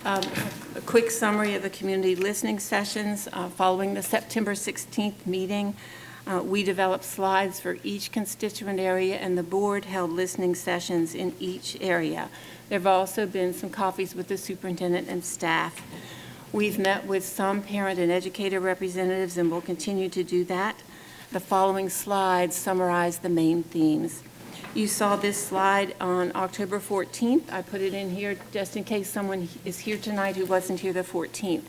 A quick summary of the community listening sessions. Following the September 16th meeting, we developed slides for each constituent area, and the board held listening sessions in each area. There have also been some coffees with the superintendent and staff. We've met with some parent and educator representatives and will continue to do that. The following slides summarize the main themes. You saw this slide on October 14th. I put it in here just in case someone is here tonight who wasn't here the 14th.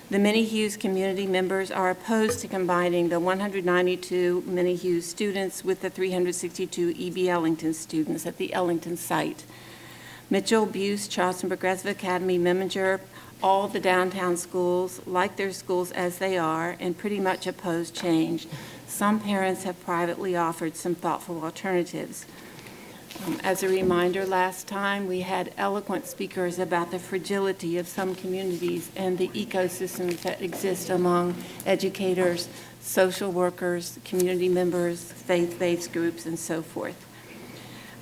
The Minnie Hughes community members are opposed to combining the 192 Minnie Hughes students with the 362 E.B. Ellington students at the Ellington site. Mitchell, Buse, Charleston Progressive Academy, Memminger, all the downtown schools like their schools as they are and pretty much oppose change. Some parents have privately offered some thoughtful alternatives. As a reminder, last time we had eloquent speakers about the fragility of some communities and the ecosystems that exist among educators, social workers, community members, faith-based groups, and so forth.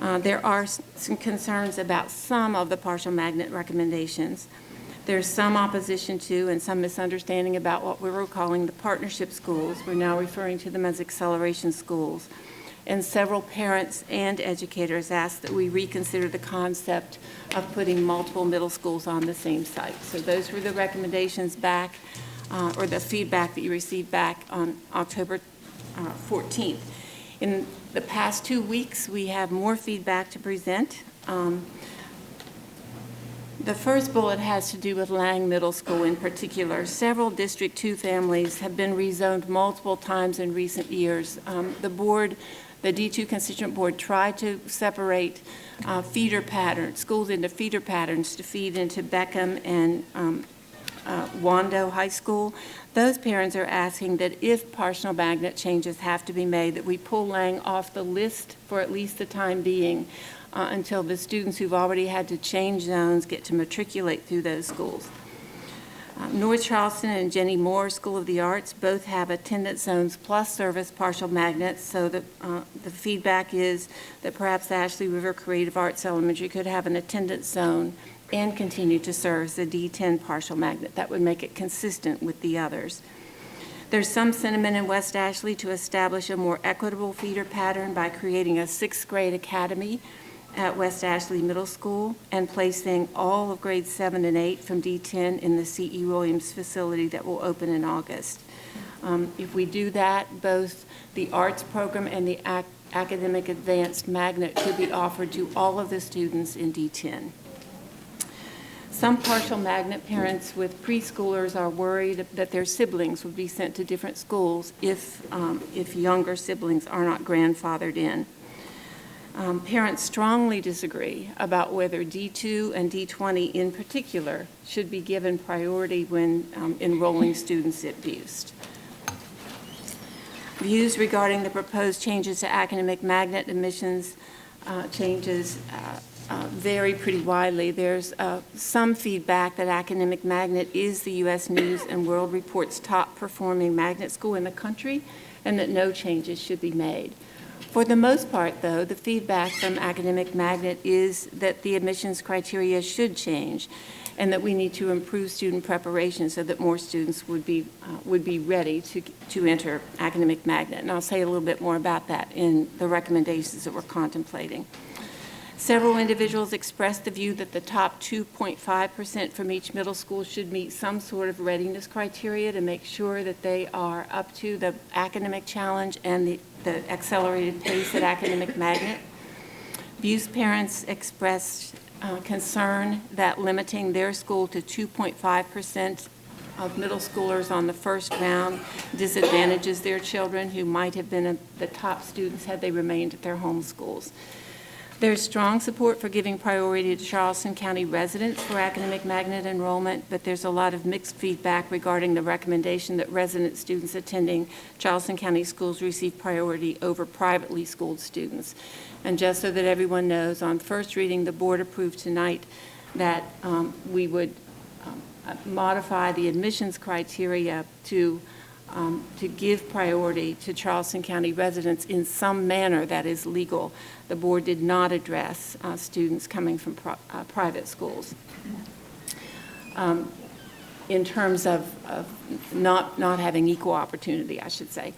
There are some concerns about some of the partial magnet recommendations. There's some opposition to and some misunderstanding about what we were calling the partnership schools. We're now referring to them as acceleration schools. And several parents and educators asked that we reconsider the concept of putting multiple middle schools on the same site. So those were the recommendations back, or the feedback that you received back on October 14th. In the past 2 weeks, we have more feedback to present. The first bullet has to do with Lang Middle School in particular. Several District 2 families have been rezoned multiple times in recent years. The D2 Constituent Board tried to separate feeder patterns, schools into feeder patterns to feed into Beckham and Wando High School. Those parents are asking that if partial magnet changes have to be made, that we pull Lang off the list for at least the time being until the students who've already had to change zones get to matriculate through those schools. North Charleston and Jenny Moore School of the Arts both have attendance zones plus service partial magnets, so the feedback is that perhaps Ashley River Creative Arts Elementary could have an attendance zone and continue to serve as a D10 partial magnet. That would make it consistent with the others. There's some sentiment in West Ashley to establish a more equitable feeder pattern by creating a sixth grade academy at West Ashley Middle School and placing all of grades 7 and 8 from D10 in the C.E. Williams facility that will open in August. If we do that, both the arts program and the academic advanced magnet could be offered to all of the students in D10. Some partial magnet parents with preschoolers are worried that their siblings would be sent to different schools if younger siblings are not grandfathered in. Parents strongly disagree about whether D2 and D20 in particular should be given priority when enrolling students at Buist. Views regarding the proposed changes to academic magnet admissions changes vary pretty widely. There's some feedback that Academic Magnet is the U.S. News and World Report's top performing magnet school in the country and that no changes should be made. For the most part, though, the feedback from Academic Magnet is that the admissions criteria should change and that we need to improve student preparation so that more students would be ready to enter Academic Magnet. And I'll say a little bit more about that in the recommendations that we're contemplating. Several individuals expressed the view that the top 2.5% from each middle school should meet some sort of readiness criteria to make sure that they are up to the academic challenge and the accelerated pace at Academic Magnet. Buist parents expressed concern that limiting their school to 2.5% of middle schoolers on the first round disadvantages their children who might have been the top students had they remained at their home schools. There's strong support for giving priority to Charleston County residents for Academic Magnet enrollment, but there's a lot of mixed feedback regarding the recommendation that resident students attending Charleston County schools receive priority over privately schooled students. And just so that everyone knows, on first reading, the board approved tonight that we would modify the admissions criteria to give priority to Charleston County residents in some manner that is legal. The board did not address students coming from private schools. In terms of not having equal opportunity, I should say.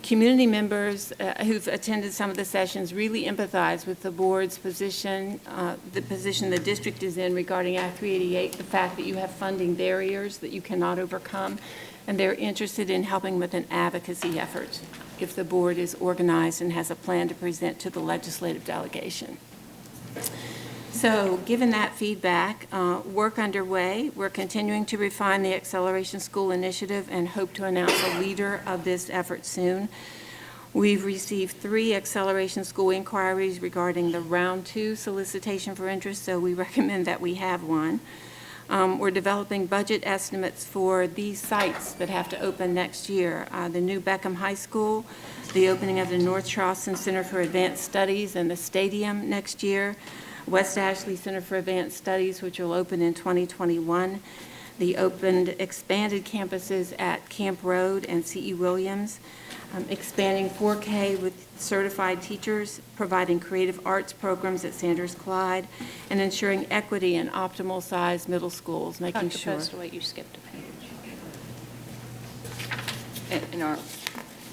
Community members who've attended some of the sessions really empathize with the board's position, the position the district is in regarding Act 388, the fact that you have funding barriers that you cannot overcome, and they're interested in helping with an advocacy effort if the board is organized and has a plan to present to the legislative delegation. So given that feedback, work underway. We're continuing to refine the Acceleration School Initiative and hope to announce a leader of this effort soon. We've received 3 Acceleration School inquiries regarding the round 2 solicitation for interest, so we recommend that we have one. We're developing budget estimates for these sites that have to open next year. The new Beckham High School, the opening of the North Charleston Center for Advanced Studies and the stadium next year, West Ashley Center for Advanced Studies, which will open in 2021, the opened expanded campuses at Camp Road and C.E. Williams, expanding 4K with certified teachers, providing creative arts programs at Sanders Clyde, and ensuring equity in optimal size middle schools, making Dr. sure. Postlewaite, you skipped a page.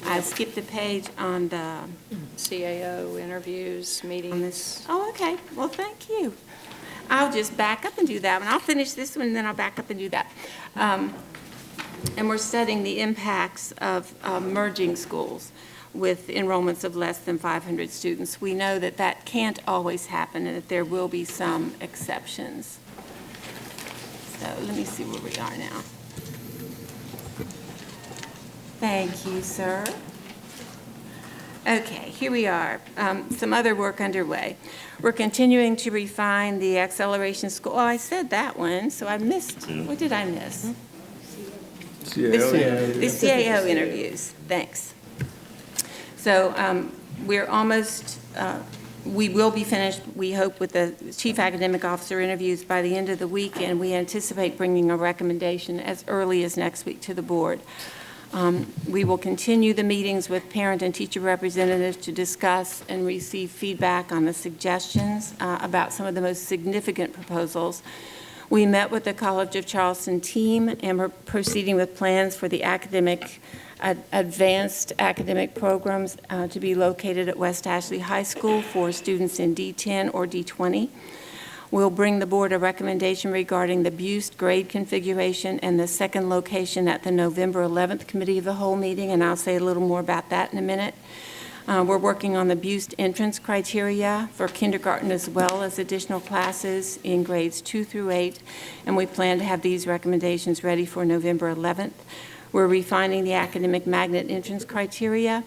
I skipped a page on the CAO interviews, meetings. Oh, okay. Well, thank you. I'll just back up and do that one. I'll finish this one, and then I'll back up and do that. And we're studying the impacts of merging schools with enrollments of less than 500 students. We know that that can't always happen and that there will be some exceptions. So let me see where we are now. Thank you, sir. Okay, here we are. Some other work underway. We're continuing to refine the Acceleration School. Oh, I said that one, so I missed. What did I miss? The CAO interviews. Thanks. So we're almost, we will be finished, we hope, with the Chief Academic Officer interviews by the end of the week, and we anticipate bringing a recommendation as early as next week to the board. We will continue the meetings with parent and teacher representatives to discuss and receive feedback on the suggestions about some of the most significant proposals. We met with the College of Charleston team, and we're proceeding with plans for the advanced academic programs to be located at West Ashley High School for students in D10 or D20. We'll bring the board a recommendation regarding the Buste grade configuration and the second location at the November 11th Committee of the Whole meeting, and I'll say a little more about that in a minute. We're working on the Buste entrance criteria for kindergarten as well as additional classes in grades 2 through 8, and we plan to have these recommendations ready for November 11th. We're refining the academic magnet entrance criteria.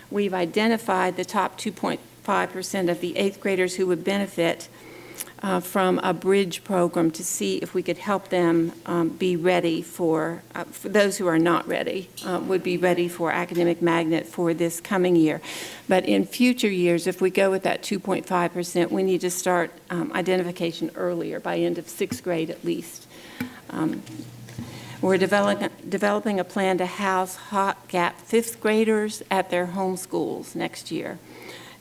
We've identified the top 2.5% of the 8th graders who would benefit from a bridge program to see if we could help them be ready for those who are not ready, would be ready for academic magnet for this coming year. But in future years, if we go with that 2.5%, we need to start identification earlier, by end of 6th grade at least. We're developing a plan to house hot gap 5th graders at their home schools next year.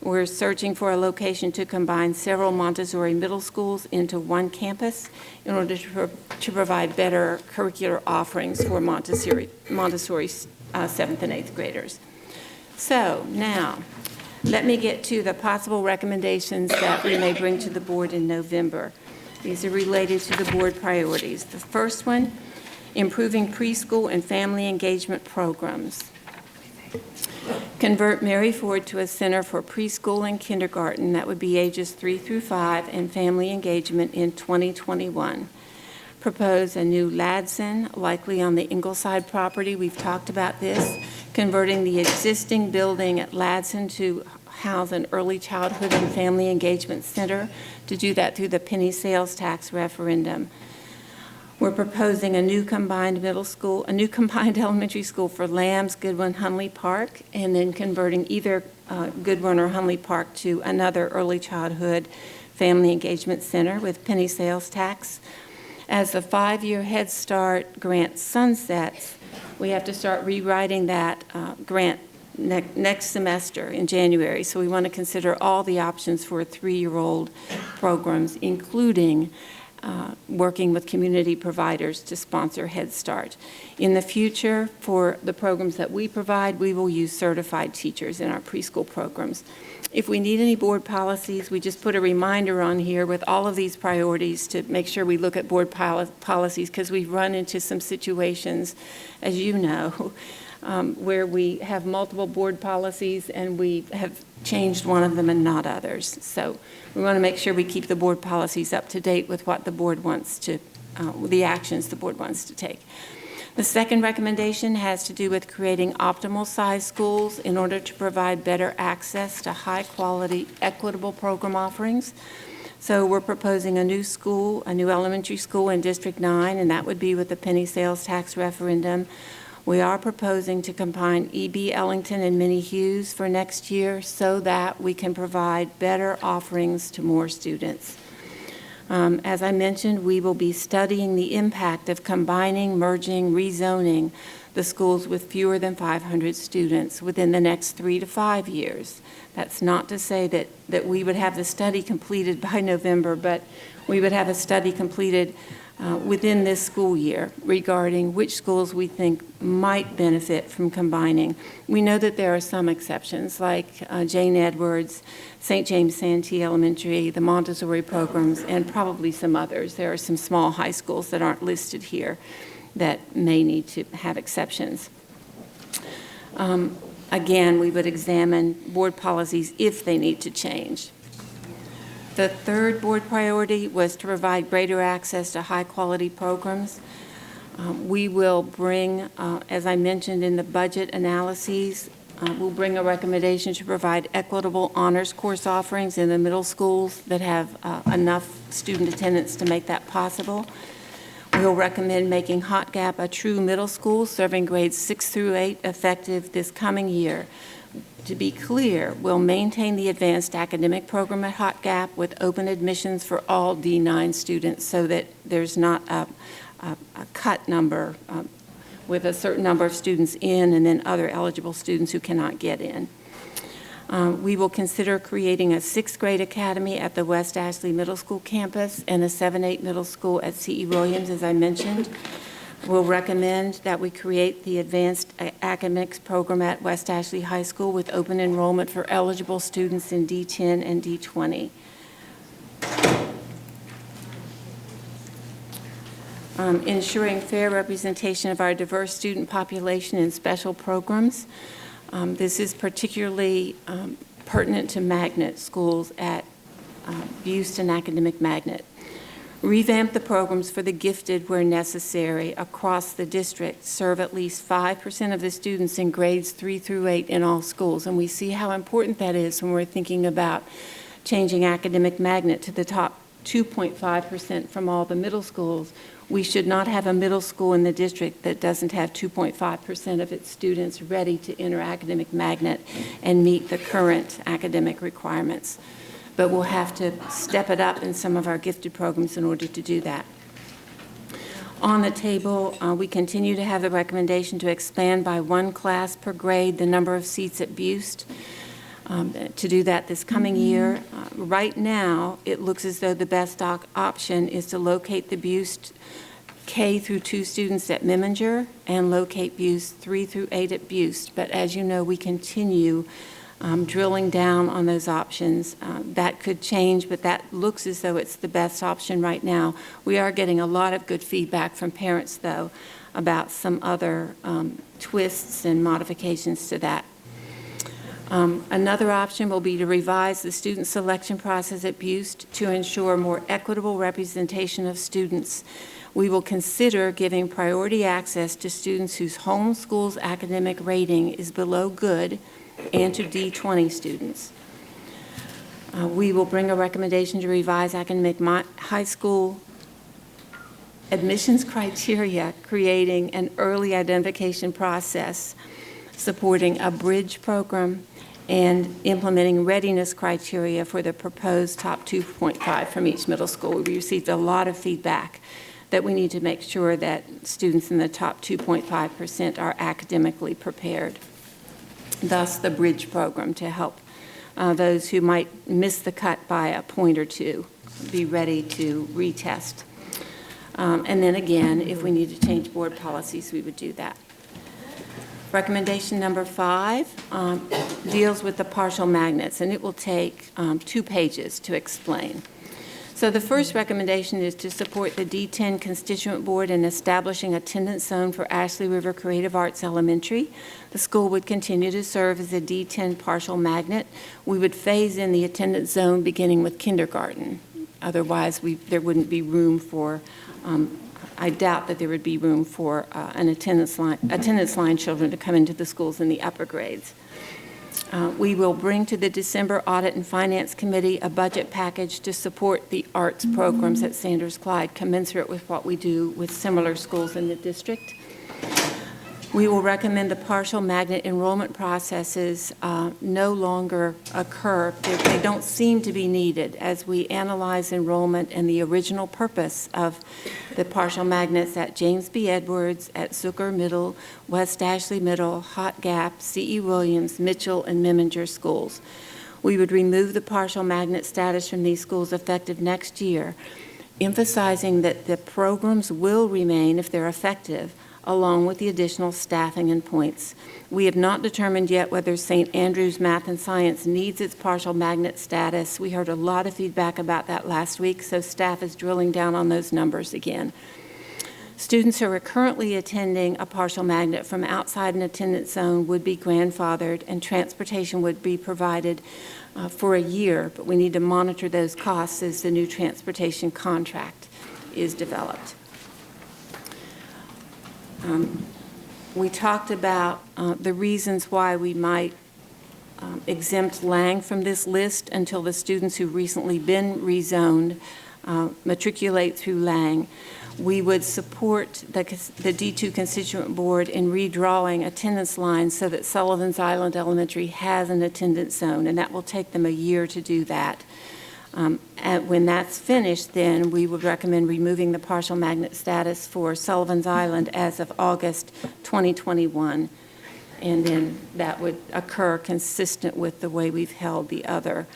We're searching for a location to combine several Montessori middle schools into one campus in order to provide better curricular offerings for Montessori 7th and 8th graders. So now, let me get to the possible recommendations that we may bring to the board in November. These are related to the board priorities. The first one, improving preschool and family engagement programs. Convert Mary Ford to a center for preschool and kindergarten, that would be ages 3 through 5, and family engagement in 2021. Propose a new Ladson, likely on the Ingleside property. We've talked about this. Converting the existing building at Ladson to house an early childhood and family engagement center, to do that through the penny sales tax referendum. We're proposing a new combined elementary school for Lambs, Goodwin, Hunley Park, and then converting either Goodwin or Hunley Park to another early childhood family engagement center with penny sales tax. As the 5-year Head Start grant sunsets, we have to start rewriting that grant next semester in January. So we want to consider all the options for 3-year-old programs, including working with community providers to sponsor Head Start. In the future, for the programs that we provide, we will use certified teachers in our preschool programs. If we need any board policies, we just put a reminder on here with all of these priorities to make sure we look at board policies, because we've run into some situations, as you know, where we have multiple board policies and we have changed one of them and not others. So we want to make sure we keep the board policies up to date with what the board wants to, the actions the board wants to take. The second recommendation has to do with creating optimal size schools in order to provide better access to high quality, equitable program offerings. So we're proposing a new school, a new elementary school in District 9, and that would be with the penny sales tax referendum. We are proposing to combine E.B. Ellington and Minnie Hughes for next year so that we can provide better offerings to more students. As I mentioned, we will be studying the impact of combining, merging, rezoning the schools with fewer than 500 students within the next 3 to 5 years. That's not to say that we would have the study completed by November, but we would have a study completed within this school year regarding which schools we think might benefit from combining. We know that there are some exceptions, like Jane Edwards, St. James Santee Elementary, the Montessori programs, and probably some others. There are some small high schools that aren't listed here that may need to have exceptions. Again, we would examine board policies if they need to change. The third board priority was to provide greater access to high-quality programs. We will bring, as I mentioned in the budget analyses, we'll bring a recommendation to provide equitable honors course offerings in the middle schools that have enough student attendance to make that possible. We'll recommend making Hot Gap a true middle school serving grades 6 through 8 effective this coming year. To be clear, we'll maintain the advanced academic program at Hot Gap with open admissions for all D9 students so that there's not a cut number with a certain number of students in and then other eligible students who cannot get in. We will consider creating a 6th grade academy at the West Ashley Middle School campus and a 7-8 middle school at C.E. Williams, as I mentioned. We'll recommend that we create the advanced academics program at West Ashley High School with open enrollment for eligible students in D10 and D20. Ensuring fair representation of our diverse student population in special programs. This is particularly pertinent to magnet schools at Buste and Academic Magnet. Revamp the programs for the gifted where necessary across the district. Serve at least 5% of the students in grades 3 through 8 in all schools. And we see how important that is when we're thinking about changing Academic Magnet to the top 2.5% from all the middle schools. We should not have a middle school in the district that doesn't have 2.5% of its students ready to enter Academic Magnet and meet the current academic requirements. But we'll have to step it up in some of our gifted programs in order to do that. On the table, we continue to have the recommendation to expand by 1 class per grade the number of seats at Buste. To do that this coming year. Right now, it looks as though the best option is to locate the Buste K through 2 students at Meminger and locate Buste 3 through 8 at Buste. But as you know, we continue drilling down on those options. That could change, but that looks as though it's the best option right now. We are getting a lot of good feedback from parents, though, about some other twists and modifications to that. Another option will be to revise the student selection process at Buste to ensure more equitable representation of students. We will consider giving priority access to students whose home school's academic rating is below good and to D20 students. We will bring a recommendation to revise academic high school admissions criteria, creating an early identification process, supporting a bridge program, and implementing readiness criteria for the proposed top 2.5 from each middle school. We received a lot of feedback that we need to make sure that students in the top 2.5% are academically prepared. Thus, the bridge program to help those who might miss the cut by a point or two be ready to retest. And then again, if we need to change board policies, we would do that. Recommendation number 5 deals with the partial magnets, and it will take 2 pages to explain. So the first recommendation is to support the D10 Constituent Board in establishing attendance zone for Ashley River Creative Arts Elementary. The school would continue to serve as a D10 partial magnet. We would phase in the attendance zone beginning with kindergarten. Otherwise, there wouldn't be room for I doubt that there would be room for an attendance line children to come into the schools in the upper grades. We will bring to the December Audit and Finance Committee a budget package to support the arts programs at Sanders Clyde, commensurate with what we do with similar schools in the district. We will recommend the partial magnet enrollment processes no longer occur. They don't seem to be needed as we analyze enrollment and the original purpose of the partial magnets at James B. Edwards, at Zucker Middle, West Ashley Middle, Hot Gap, C.E. Williams, Mitchell, and Meminger schools. We would remove the partial magnet status from these schools effective next year, emphasizing that the programs will remain if they're effective, along with the additional staffing and points. We have not determined yet whether St. Andrews Math and Science needs its partial magnet status. We heard a lot of feedback about that last week, so staff is drilling down on those numbers again. Students who are currently attending a partial magnet from outside an attendance zone would be grandfathered, and transportation would be provided for a year, but we need to monitor those costs as the new transportation contract is developed. We talked about the reasons why we might exempt Lang from this list until the students who've recently been rezoned matriculate through Lang. We would support the D2 Constituent Board in redrawing attendance lines so that Sullivan's Island Elementary has an attendance zone, and that will take them a year to do that. And when that's finished, then we would recommend removing the partial magnet status for Sullivan's Island as of August 2021. And then that would occur consistent with the way we've held the other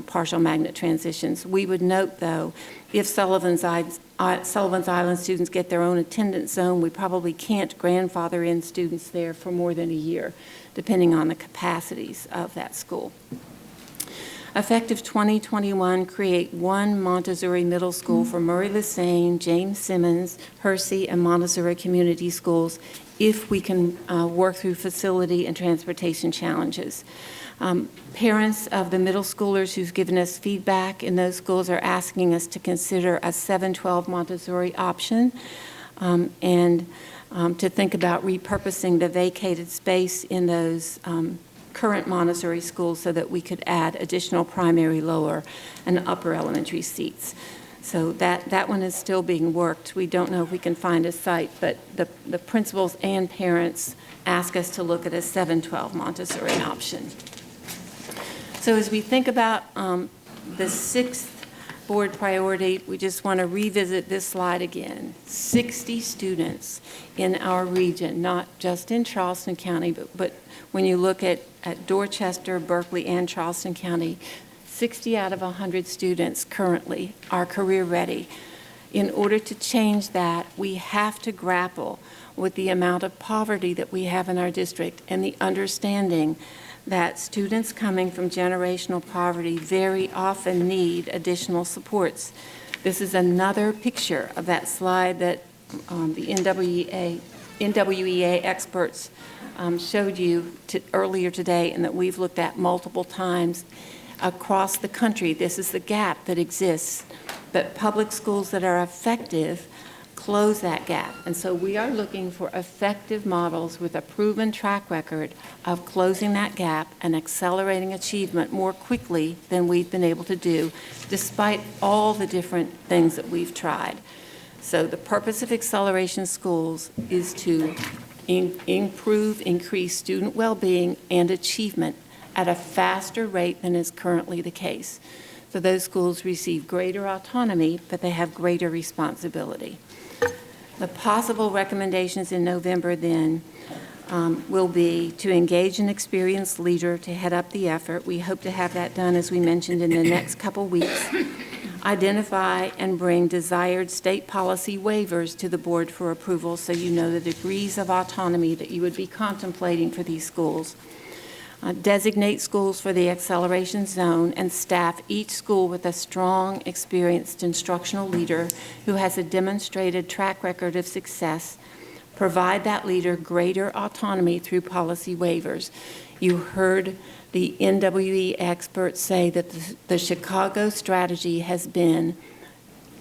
partial magnet transitions. We would note, though, if Sullivan's Island students get their own attendance zone, we probably can't grandfather in students there for more than a year, depending on the capacities of that school. Effective 2021, create one Montessori middle school for Murray-Lassane, James Simmons, Hersey, and Montessori community schools if we can work through facility and transportation challenges. Parents of the middle schoolers who've given us feedback in those schools are asking us to consider a 7-12 Montessori option and to think about repurposing the vacated space in those current Montessori schools so that we could add additional primary, lower, and upper elementary seats. So that one is still being worked. We don't know if we can find a site, but the principals and parents ask us to look at a 7-12 Montessori option. So as we think about the sixth board priority, we just want to revisit this slide again. 60 students in our region, not just in Charleston County, but when you look at Dorchester, Berkeley, and Charleston County, 60 out of 100 students currently are career ready. In order to change that, we have to grapple with the amount of poverty that we have in our district and the understanding that students coming from generational poverty very often need additional supports. This is another picture of that slide that the NWEA experts showed you earlier today and that we've looked at multiple times across the country. This is the gap that exists, but public schools that are effective close that gap. And so we are looking for effective models with a proven track record of closing that gap and accelerating achievement more quickly than we've been able to do, despite all the different things that we've tried. So the purpose of Acceleration Schools is to increase student well-being and achievement at a faster rate than is currently the case. So those schools receive greater autonomy, but they have greater responsibility. The possible recommendations in November then will be to engage an experienced leader to head up the effort. We hope to have that done, as we mentioned, in the next couple weeks. Identify and bring desired state policy waivers to the board for approval so you know the degrees of autonomy that you would be contemplating for these schools. Designate schools for the acceleration zone and staff each school with a strong, experienced instructional leader who has a demonstrated track record of success. Provide that leader greater autonomy through policy waivers. You heard the NWE experts say that the Chicago strategy has been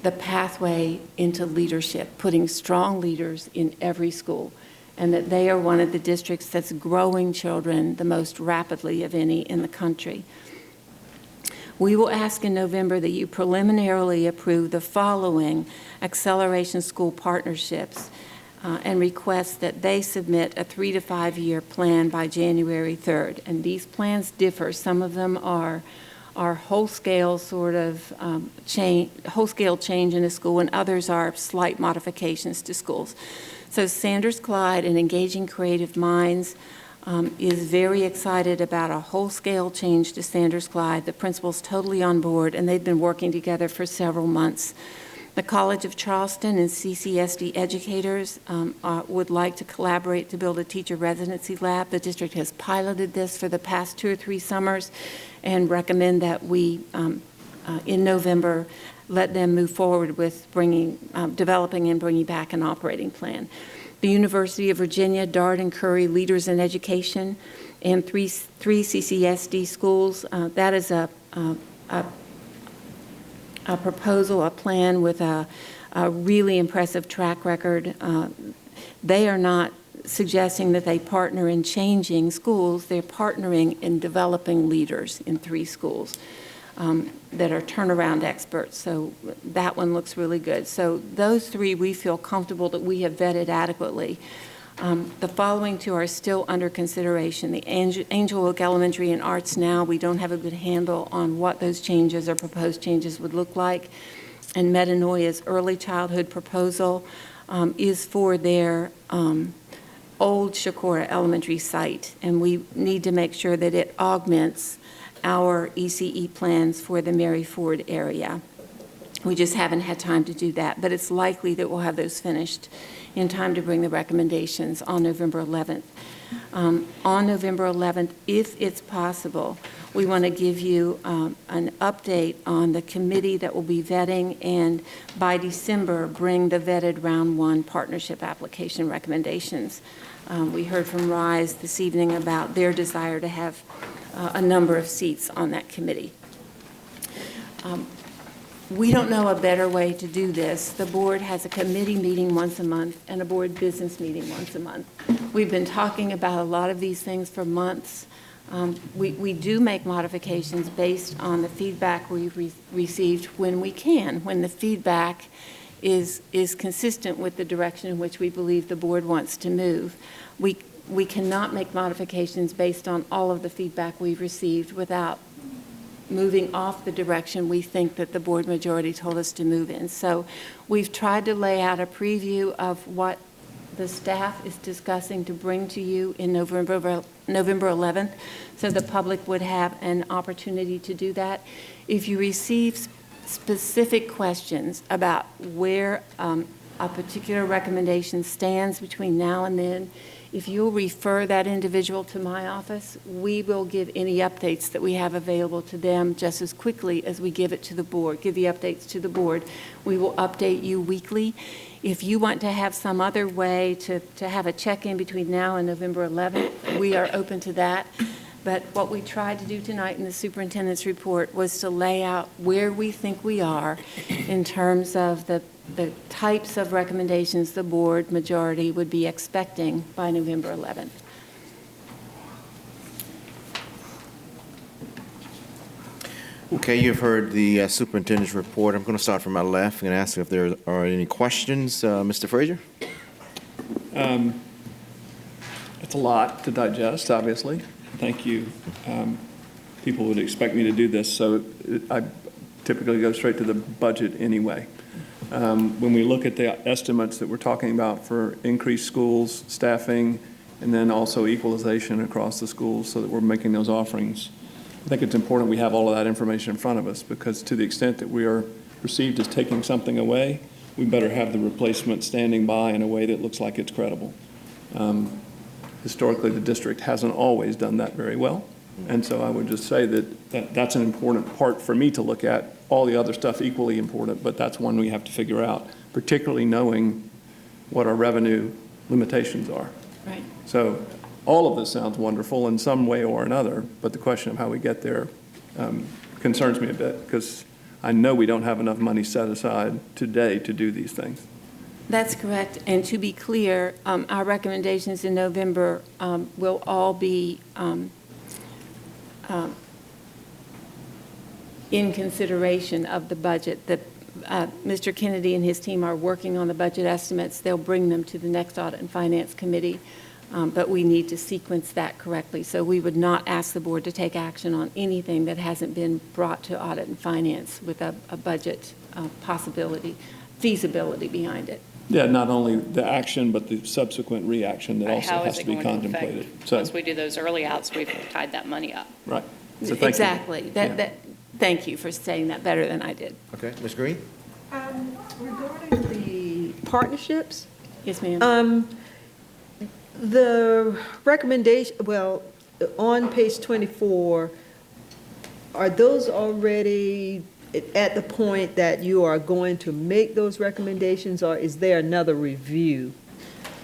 the pathway into leadership, putting strong leaders in every school, and that they are one of the districts that's growing children the most rapidly of any in the country. We will ask in November that you preliminarily approve the following acceleration school partnerships and request that they submit a 3 to 5 year plan by January 3rd. And these plans differ. Some of them are whole-scale sort of whole-scale change in a school, and others are slight modifications to schools. So Sanders-Clyde and Engaging Creative Minds is very excited about a whole-scale change to Sanders-Clyde. The principal's totally on board, and they've been working together for several months. The College of Charleston and CCSD educators would like to collaborate to build a teacher residency lab. The district has piloted this for the past 2 or 3 summers and recommend that we, in November, let them move forward with developing and bringing back an operating plan. The University of Virginia, Dart and Curry Leaders in Education, and three CCSD schools. That is a proposal, a plan with a really impressive track record. They are not suggesting that they partner in changing schools. They're partnering in developing leaders in 3 schools that are turnaround experts. So that one looks really good. So those 3 we feel comfortable that we have vetted adequately. The following 2 are still under consideration. The Angel Oak Elementary and Arts Now, we don't have a good handle on what those changes or proposed changes would look like. And Metanoia's early childhood proposal is for their old Shakora Elementary site, and we need to make sure that it augments our ECE plans for the Mary Ford area. We just haven't had time to do that, but it's likely that we'll have those finished in time to bring the recommendations on November 11th. On November 11th, if it's possible, we want to give you an update on the committee that will be vetting, and by December, bring the vetted round one partnership application recommendations. We heard from RISE this evening about their desire to have a number of seats on that committee. We don't know a better way to do this. The board has a committee meeting once a month and a board business meeting once a month. We've been talking about a lot of these things for months. We do make modifications based on the feedback we've received when we can, when the feedback is consistent with the direction in which we believe the board wants to move. We cannot make modifications based on all of the feedback we've received without moving off the direction we think that the board majority told us to move in. So we've tried to lay out a preview of what the staff is discussing to bring to you in November 11th, so the public would have an opportunity to do that. If you receive specific questions about where a particular recommendation stands between now and then, if you'll refer that individual to my office, we will give any updates that we have available to them just as quickly as we give it to the board, give the updates to the board. We will update you weekly. If you want to have some other way to have a check-in between now and November 11th, we are open to that. But what we tried to do tonight in the superintendent's report was to lay out where we think we are in terms of the types of recommendations the board majority would be expecting by November 11th. Okay, you've heard the superintendent's report. I'm going to start from my left and ask if there are any questions. Mr. Frazier? It's a lot to digest, obviously. Thank you. People would expect me to do this, so I typically go straight to the budget anyway. When we look at the estimates that we're talking about for increased schools, staffing, and then also equalization across the schools so that we're making those offerings, I think it's important we have all of that information in front of us, because to the extent that we are perceived as taking something away, we better have the replacement standing by in a way that looks like it's credible. Historically, the district hasn't always done that very well. And so I would just say that that's an important part for me to look at. All the other stuff equally important, but that's one we have to figure out, particularly knowing what our revenue limitations are. Right. So all of this sounds wonderful in some way or another, but the question of how we get there concerns me a bit, because I know we don't have enough money set aside today to do these things. That's correct. And to be clear, our recommendations in November will all be in consideration of the budget. That Mr. Kennedy and his team are working on the budget estimates. They'll bring them to the next Audit and Finance Committee, but we need to sequence that correctly. So we would not ask the board to take action on anything that hasn't been brought to Audit and Finance with a budget possibility, feasibility behind it. Yeah, not only the action, but the subsequent reaction that also has to be contemplated. So, once we do those early outs, we've tied that money up. right. So thank Exactly. you. Thank you for saying that better than I did. Okay, Ms. Green? Regarding the partnerships, Yes, ma'am. the recommendation, well, on page 24, are those already at the point that you are going to make those recommendations, or is there another review?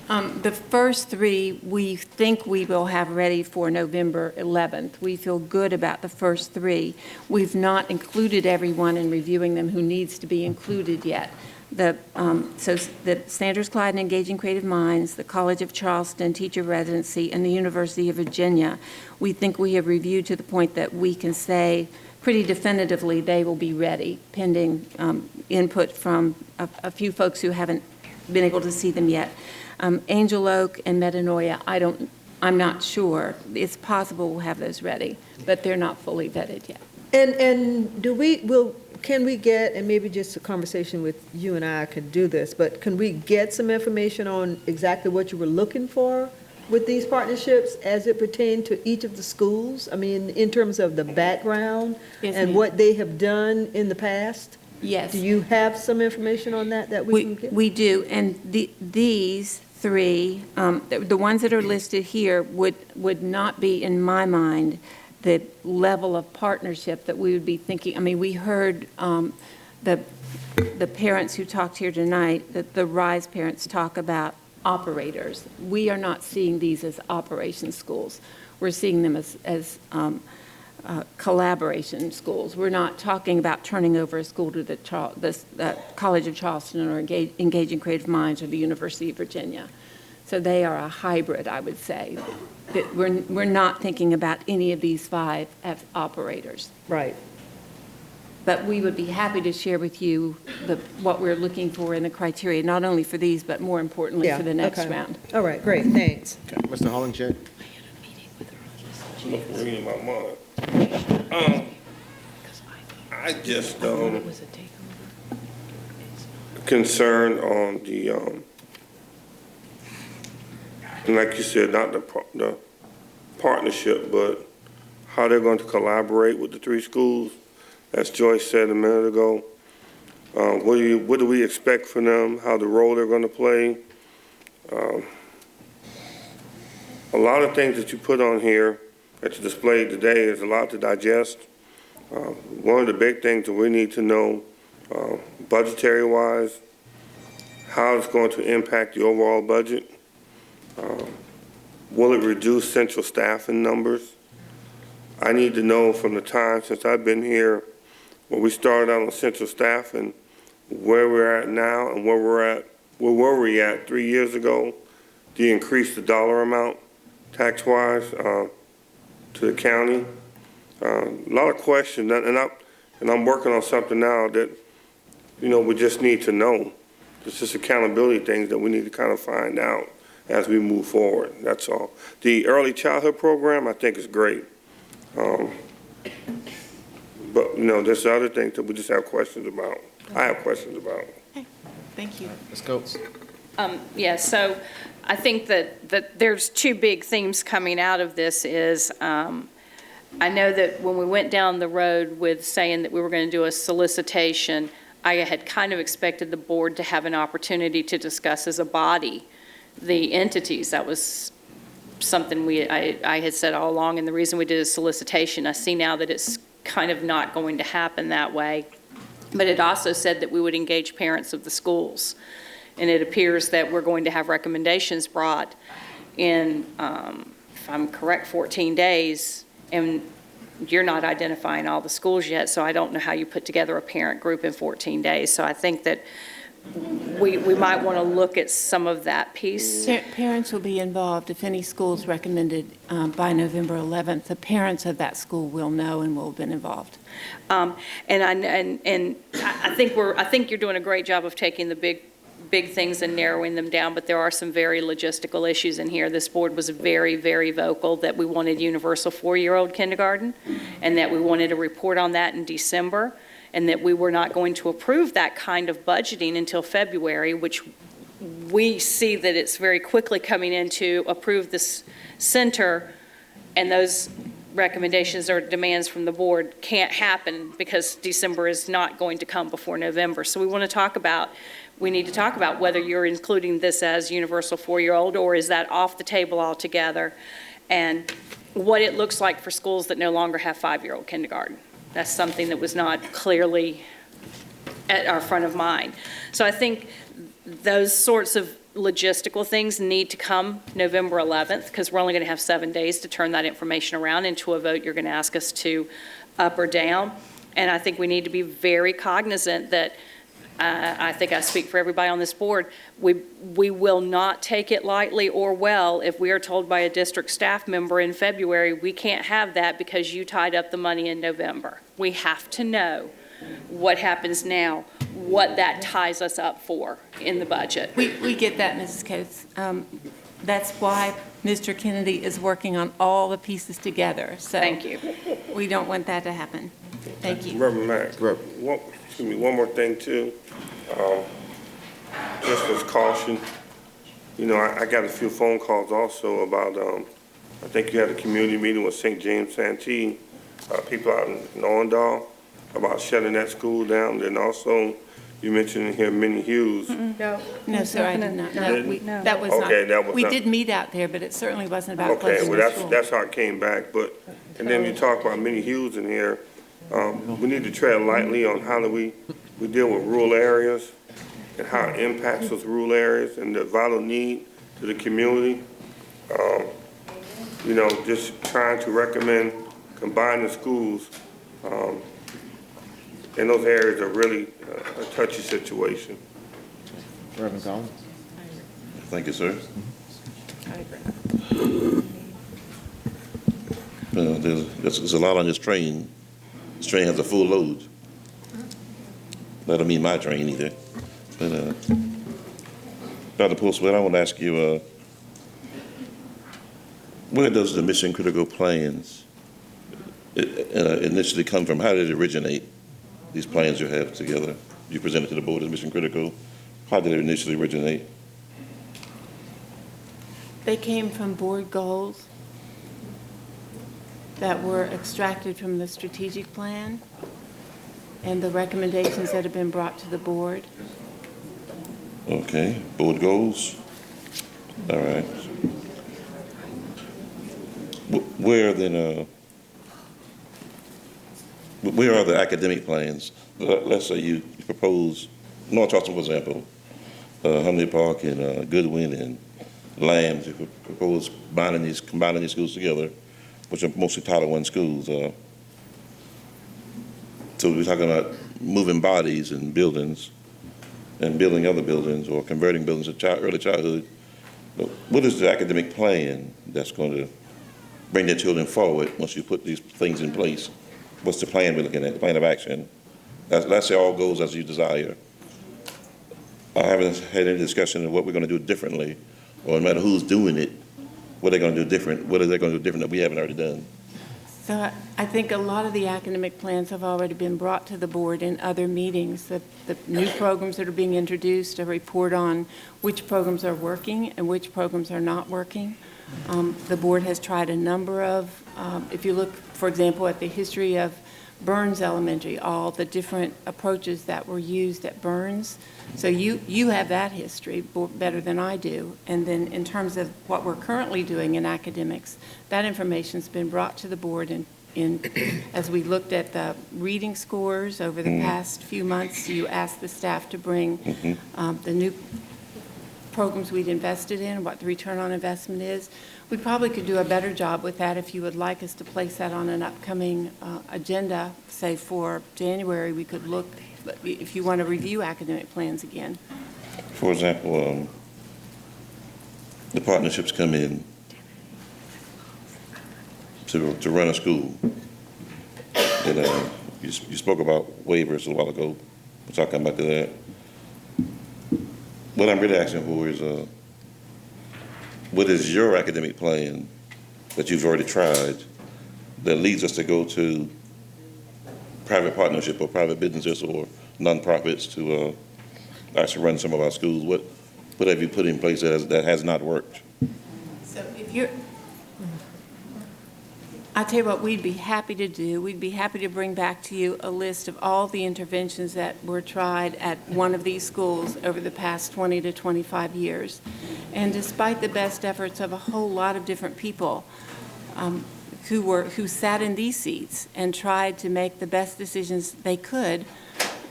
The first three, we think we will have ready for November 11th. We feel good about the first three. We've not included everyone in reviewing them who needs to be included yet. So the Sanders Clyde and Engaging Creative Minds, the College of Charleston Teacher Residency, and the University of Virginia, we think we have reviewed to the point that we can say pretty definitively they will be ready, pending input from a few folks who haven't been able to see them yet. Angel Oak and Metanoia, I'm not sure. It's possible we'll have those ready, but they're not fully vetted yet. And can we get, and maybe just a conversation with you and I could do this, but can we get some information on exactly what you were looking for with these partnerships as it pertained to each of the schools? I mean, in terms of the background Yes, and ma'am. what they have done in the past? Yes. Do you have some information on that we can get? We do, and these three, the ones that are listed here would not be, in my mind, the level of partnership that we would be thinking. I mean, we heard the parents who talked here tonight, that the RISE parents talk about operators. We are not seeing these as operation schools. We're seeing them as collaboration schools. We're not talking about turning over a school to the College of Charleston or Engaging Creative Minds or the University of Virginia. So they are a hybrid, I would say. That we're not thinking about any of these five as operators. Right. But we would be happy to share with you what we're looking for in the criteria, not only for these, but more importantly for the next okay. round. All right, great, thanks. Okay, Mr. Hollingcheck? I'm reading my mind. I just concerned on the and like you said, not the partnership, but how they're going to collaborate with the three schools. As Joyce said a minute ago, what do we expect from them? How the role they're going to play? A lot of things that you put on here that you displayed today is a lot to digest. One of the big things that we need to know, budgetary-wise, how it's going to impact the overall budget. Will it reduce central staffing numbers? I need to know from the time since I've been here, when we started out on central staffing, where we're at now and where were we at 3 years ago? Do you increase the dollar amount tax-wise to the county? A lot of questions, and I'm working on something now that, we just need to know. It's just accountability things that we need to kind of find out as we move forward, that's all. The early childhood program, I think is great. But, there's other things that we just have questions about. I have questions about. Okay. Thank you. Ms. Coates? Yeah, so I think that there's two big themes coming out of this is, I know that when we went down the road with saying that we were going to do a solicitation, I had kind of expected the board to have an opportunity to discuss as a body the entities. That was something I had said all along, and the reason we did a solicitation, I see now that it's kind of not going to happen that way. But it also said that we would engage parents of the schools. And it appears that we're going to have recommendations brought in, if I'm correct, 14 days, and you're not identifying all the schools yet, so I don't know how you put together a parent group in 14 days. So I think that we might want to look at some of that piece. Parents will be involved if any school's recommended by November 11th. The parents of that school will know and will have been involved. And I think you're doing a great job of taking the big things and narrowing them down, but there are some very logistical issues in here. This board was very, very vocal that we wanted universal 4-year-old kindergarten and that we wanted a report on that in December, and that we were not going to approve that kind of budgeting until February, which we see that it's very quickly coming in to approve this center, and those recommendations or demands from the board can't happen because December is not going to come before November. So we need to talk about whether you're including this as universal 4-year-old or is that off the table altogether, and what it looks like for schools that no longer have 5-year-old kindergarten. That's something that was not clearly at our front of mind. So I think those sorts of logistical things need to come November 11th because we're only going to have 7 days to turn that information around into a vote you're going to ask us to up or down. And I think we need to be very cognizant that I think I speak for everybody on this board. We will not take it lightly or well if we are told by a district staff member in February, we can't have that because you tied up the money in November. We have to know what happens now, what that ties us up for in the budget. We get that, Mrs. Coates. That's why Mr. Kennedy is working on all the pieces together. So thank you. We don't want that to happen. Thank you. Reverend Mack, one more thing too. Just as caution, I got a few phone calls also about, I think you had a community meeting with St. James Santee, people out in Orndale about shutting that school down. Then also, you mentioned in here Minnie Hughes. No, sir, I did not. No, That was not. Okay, that was We not- did meet out there, but it certainly wasn't about Okay, closing well, the school. that's how it came back, but, and then you talk about Minnie Hughes in here. We need to tread lightly on how do we deal with rural areas and how it impacts those rural areas and the vital need to the community. Just trying to recommend combining schools in those areas are really a touchy situation. Reverend Collins? Thank you, sir. There's a lot on this train. This train has a full load. That don't mean my train either. But, Dr. Postman, I want to ask you, where does the mission critical plans initially come from? How did it originate, these plans you have together? You presented to the board as mission critical. How did it initially originate? They came from board goals that were extracted from the strategic plan and the recommendations that have been brought to the board. Okay, board goals. All right. Where then, where are the academic plans? Let's say you propose North Charleston, for example, Huntley Park and Goodwin and Lambs. You propose combining these schools together, which are mostly Title I schools. So we're talking about moving bodies and buildings and building other buildings or converting buildings to early childhood. What is the academic plan that's going to bring the children forward once you put these things in place? What's the plan we're looking at, the plan of action? Let's say all goes as you desire. I haven't had any discussion of what we're going to do differently, or no matter who's doing it, what are they going to do different? What are they going to do different that we haven't already done? So I think a lot of the academic plans have already been brought to the board in other meetings. The new programs that are being introduced, a report on which programs are working and which programs are not working. The board has tried a number of, if you look, for example, at the history of Burns Elementary, all the different approaches that were used at Burns. So you have that history better than I do. And then in terms of what we're currently doing in academics, that information's been brought to the board as we looked at the reading scores over the past few months. You asked the staff to bring the new programs we'd invested in, what the return on investment is. We probably could do a better job with that if you would like us to place that on an upcoming agenda, say for January. We could look, if you want to review academic plans again. For example, the partnerships come in to run a school. And you spoke about waivers a while ago, which I'll come back to that. What I'm really asking for is, what is your academic plan that you've already tried that leads us to go to private partnership or private businesses or nonprofits to actually run some of our schools? What have you put in place that has not worked? So if you're, I'll tell you what we'd be happy to do. We'd be happy to bring back to you a list of all the interventions that were tried at one of these schools over the past 20 to 25 years. And despite the best efforts of a whole lot of different people who sat in these seats and tried to make the best decisions they could,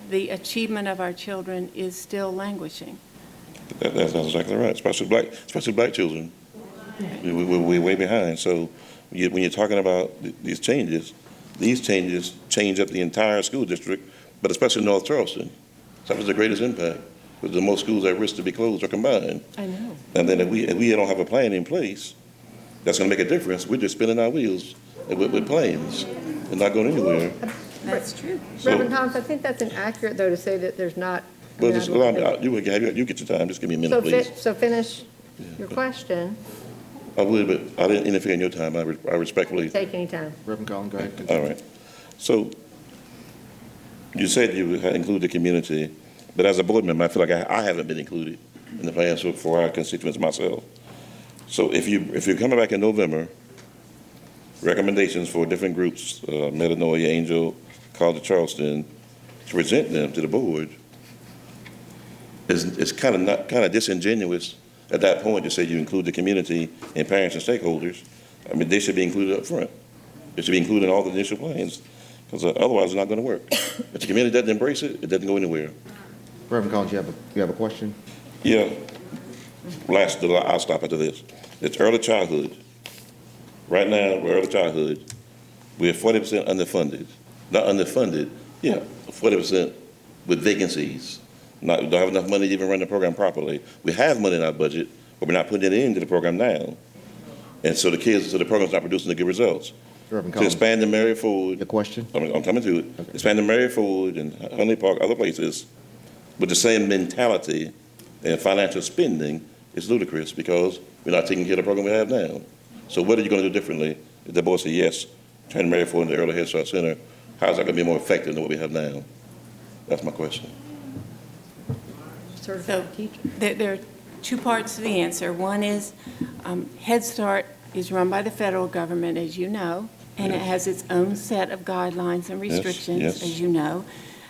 the achievement of our children is still languishing. That's exactly right, especially black children. We're way behind. So when you're talking about these changes change up the entire school district, but especially North Charleston. That was the greatest impact, because the most schools at risk to be closed are combined. I know. And then if we don't have a plan in place that's going to make a difference, we're just spinning our wheels with plans and not going anywhere. That's true. Reverend Thomas, I think that's inaccurate, though, to say that there's not. Well, just you get your time. Just give me a minute, please. So finish your question. I would, but I didn't interfere in your time. I respectfully. Take any time. Reverend Collins, go ahead. All right. So you said you had included the community, but as a board member, I feel like I haven't been included. and the plans for our constituents myself. So if you're coming back in November, recommendations for different groups, Metanoia, Angel, College of Charleston, to present them to the board, is kind of disingenuous at that point to say you include the community and parents and stakeholders. I mean, they should be included up front. It should be included in all the initial plans, because otherwise it's not going to work. If the community doesn't embrace it, it doesn't go anywhere. Reverend Collins, you have a question? Yeah. I'll stop after this. It's early childhood. Right now, we're early childhood. We're 40% underfunded. Not underfunded, 40% with vacancies. Don't have enough money to even run the program properly. We have money in our budget, but we're not putting it into the program now. And so the program's not producing the good results. Reverend To Collins, expand the Mary Ford. your question? I'm coming to it. Okay. Expand the Mary Ford and Honey Park, other places, with the same mentality and financial spending is ludicrous, because we're not taking care of the program we have now. So what are you going to do differently if the board says yes, turn Mary Ford into the Early Head Start Center? How's that going to be more effective than what we have now? That's my question. So there are two parts to the answer. One is Head Start is run by the federal government, as you know, and it has its own set of guidelines and restrictions, yes. as you know.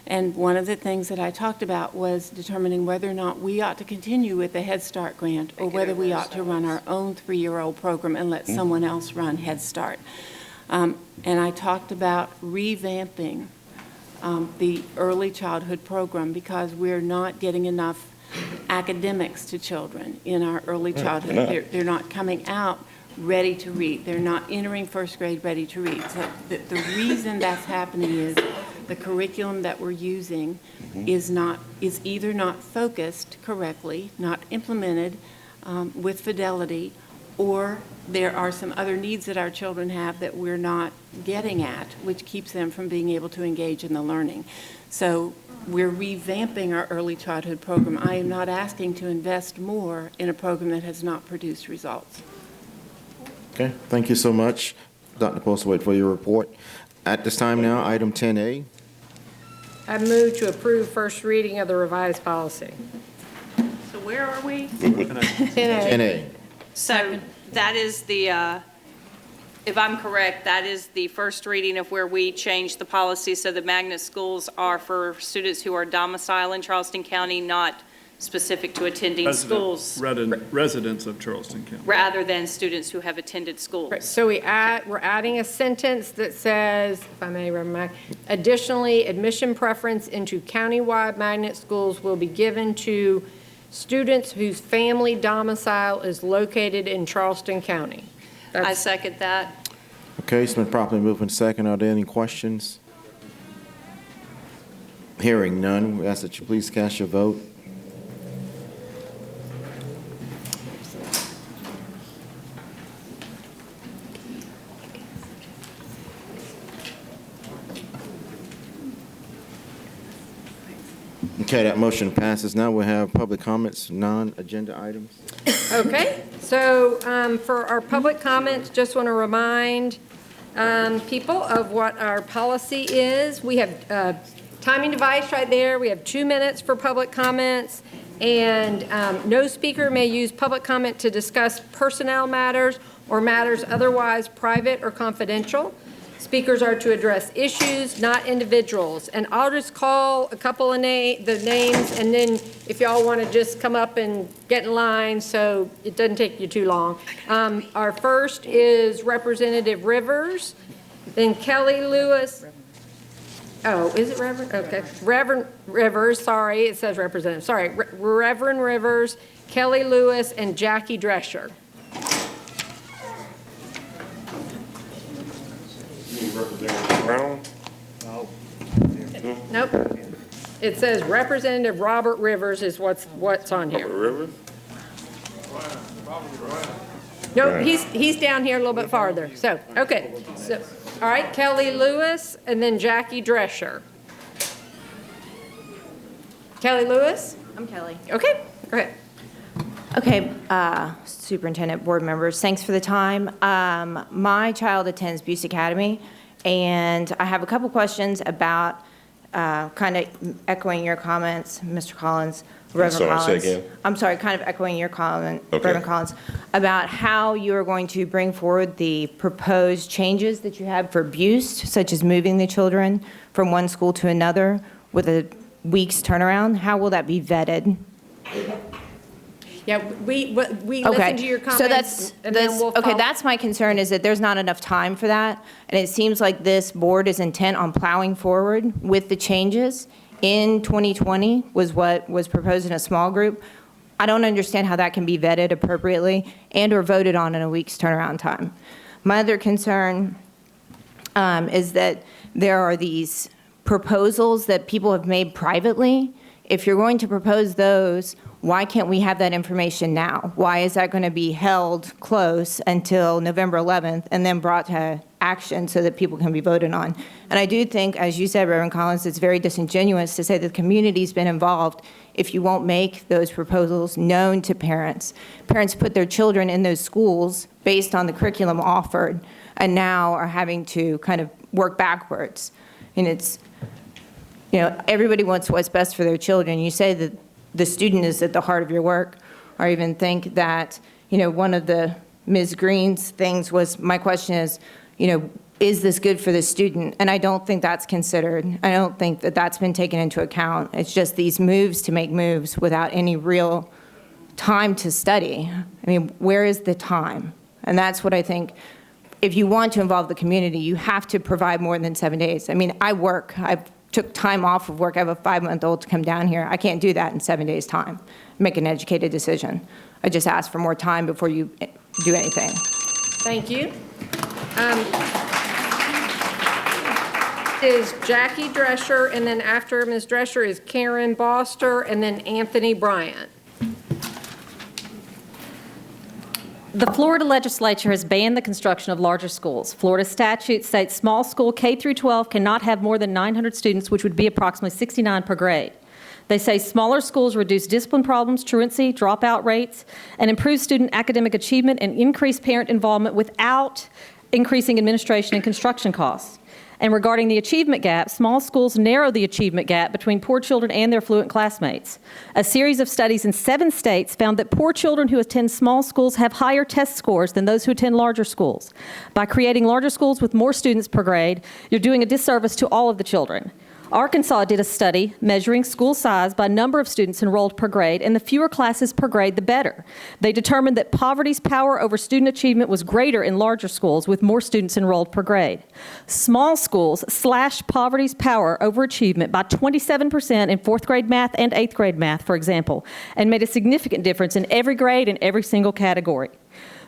And one of the things that I talked about was determining whether or not we ought to continue with the Head Start grant, or whether we ought to run our own 3-year-old program and let someone else run Head Start. And I talked about revamping the early childhood program, because we're not getting enough academics to children in our early childhood. They're not coming out ready to read. They're not entering first grade ready to read. So the reason that's happening is the curriculum that we're using is either not focused correctly, not implemented with fidelity, or there are some other needs that our children have that we're not getting at, which keeps them from being able to engage in the learning. So we're revamping our early childhood program. I am not asking to invest more in a program that has not produced results. Okay, thank you so much, Dr. Postlewaite, for your report. At this time now, item 10A. I move to approve first reading of the revised policy. So where are we? 10A. So that is the, if I'm correct, that is the first reading of where we changed the policy so the magnet schools are for students who are domiciled in Charleston County, not specific to attending schools, Residents of Charleston County. rather than students who have attended schools. So we're adding a sentence that says, if I may remind, additionally, admission preference into countywide magnet schools will be given to students whose family domicile is located in Charleston County. I second that. Okay, it's been properly moved and second. Are there any questions? Hearing none, we ask that you please cast your vote. Okay, that motion passes. Now we'll have public comments, non-agenda items. Okay, so for our public comments, just want to remind people of what our policy is. We have a timing device right there. We have 2 minutes for public comments, and no speaker may use public comment to discuss personnel matters or matters otherwise private or confidential. Speakers are to address issues, not individuals. And I'll just call a couple of the names, and then if y'all want to just come up and get in line so it doesn't take you too long. Our first is Representative Rivers, then Kelly Lewis. Oh, is it Reverend? Okay. Reverend Rivers, sorry, it says Representative. Sorry, Reverend Rivers, Kelly Lewis, and Jackie Drescher. Brown? Nope. It says Representative Robert Rivers is what's on here. River? No, he's down here a little bit farther. So, okay. So, all right, Kelly Lewis and then Jackie Drescher. Kelly Lewis? I'm Kelly. Okay, go ahead. Okay, Superintendent, board members, thanks for the time. My child attends Buse Academy, and I have a couple questions about kind of echoing your comments, Mr. Collins, Reverend sorry, Collins. say again? I'm sorry, kind of echoing your comment, Okay. Reverend Collins, about how you are going to bring forward the proposed changes that you have for abuse, such as moving the children from one school to another with a week's turnaround. How will that be vetted? Yeah, we Okay. listened to your comments. So that's, and then we'll okay, follow- that's my concern, is that there's not enough time for that. And it seems like this board is intent on plowing forward with the changes in 2020 was what was proposed in a small group. I don't understand how that can be vetted appropriately and or voted on in a week's turnaround time. My other concern is that there are these proposals that people have made privately. If you're going to propose those, why can't we have that information now? Why is that going to be held close until November 11th and then brought to action so that people can be voted on? And I do think, as you said, Reverend Collins, it's very disingenuous to say that the community's been involved if you won't make those proposals known to parents. Parents put their children in those schools based on the curriculum offered and now are having to kind of work backwards. And it's, you know, everybody wants what's best for their children. You say that the student is at the heart of your work, or even think that, you know, one of the Ms. Green's things was, my question is, you know, is this good for the student? And I don't think that's considered. I don't think that that's been taken into account. It's just these moves to make moves without any real time to study. I mean, where is the time? And that's what I think. If you want to involve the community, you have to provide more than 7 days. I mean, I work. I've took time off of work. I have a 5-month-old to come down here. I can't do that in 7 days' time, make an educated decision. I just ask for more time before you do anything. Thank you. Is Jackie Drescher, and then after Ms. Drescher is Karen Boster, and then Anthony Bryant. The Florida legislature has banned the construction of larger schools. Florida statute states small school K through 12 cannot have more than 900 students, which would be approximately 69 per grade. They say smaller schools reduce discipline problems, truancy, dropout rates, and improve student academic achievement and increase parent involvement without increasing administration and construction costs. And regarding the achievement gap, small schools narrow the achievement gap between poor children and their fluent classmates. A series of studies in 7 states found that poor children who attend small schools have higher test scores than those who attend larger schools. By creating larger schools with more students per grade, you're doing a disservice to all of the children. Arkansas did a study measuring school size by number of students enrolled per grade, and the fewer classes per grade, the better. They determined that poverty's power over student achievement was greater in larger schools with more students enrolled per grade. Small schools slashed poverty's power over achievement by 27% in 4th grade math and 8th grade math, for example, and made a significant difference in every grade and every single category.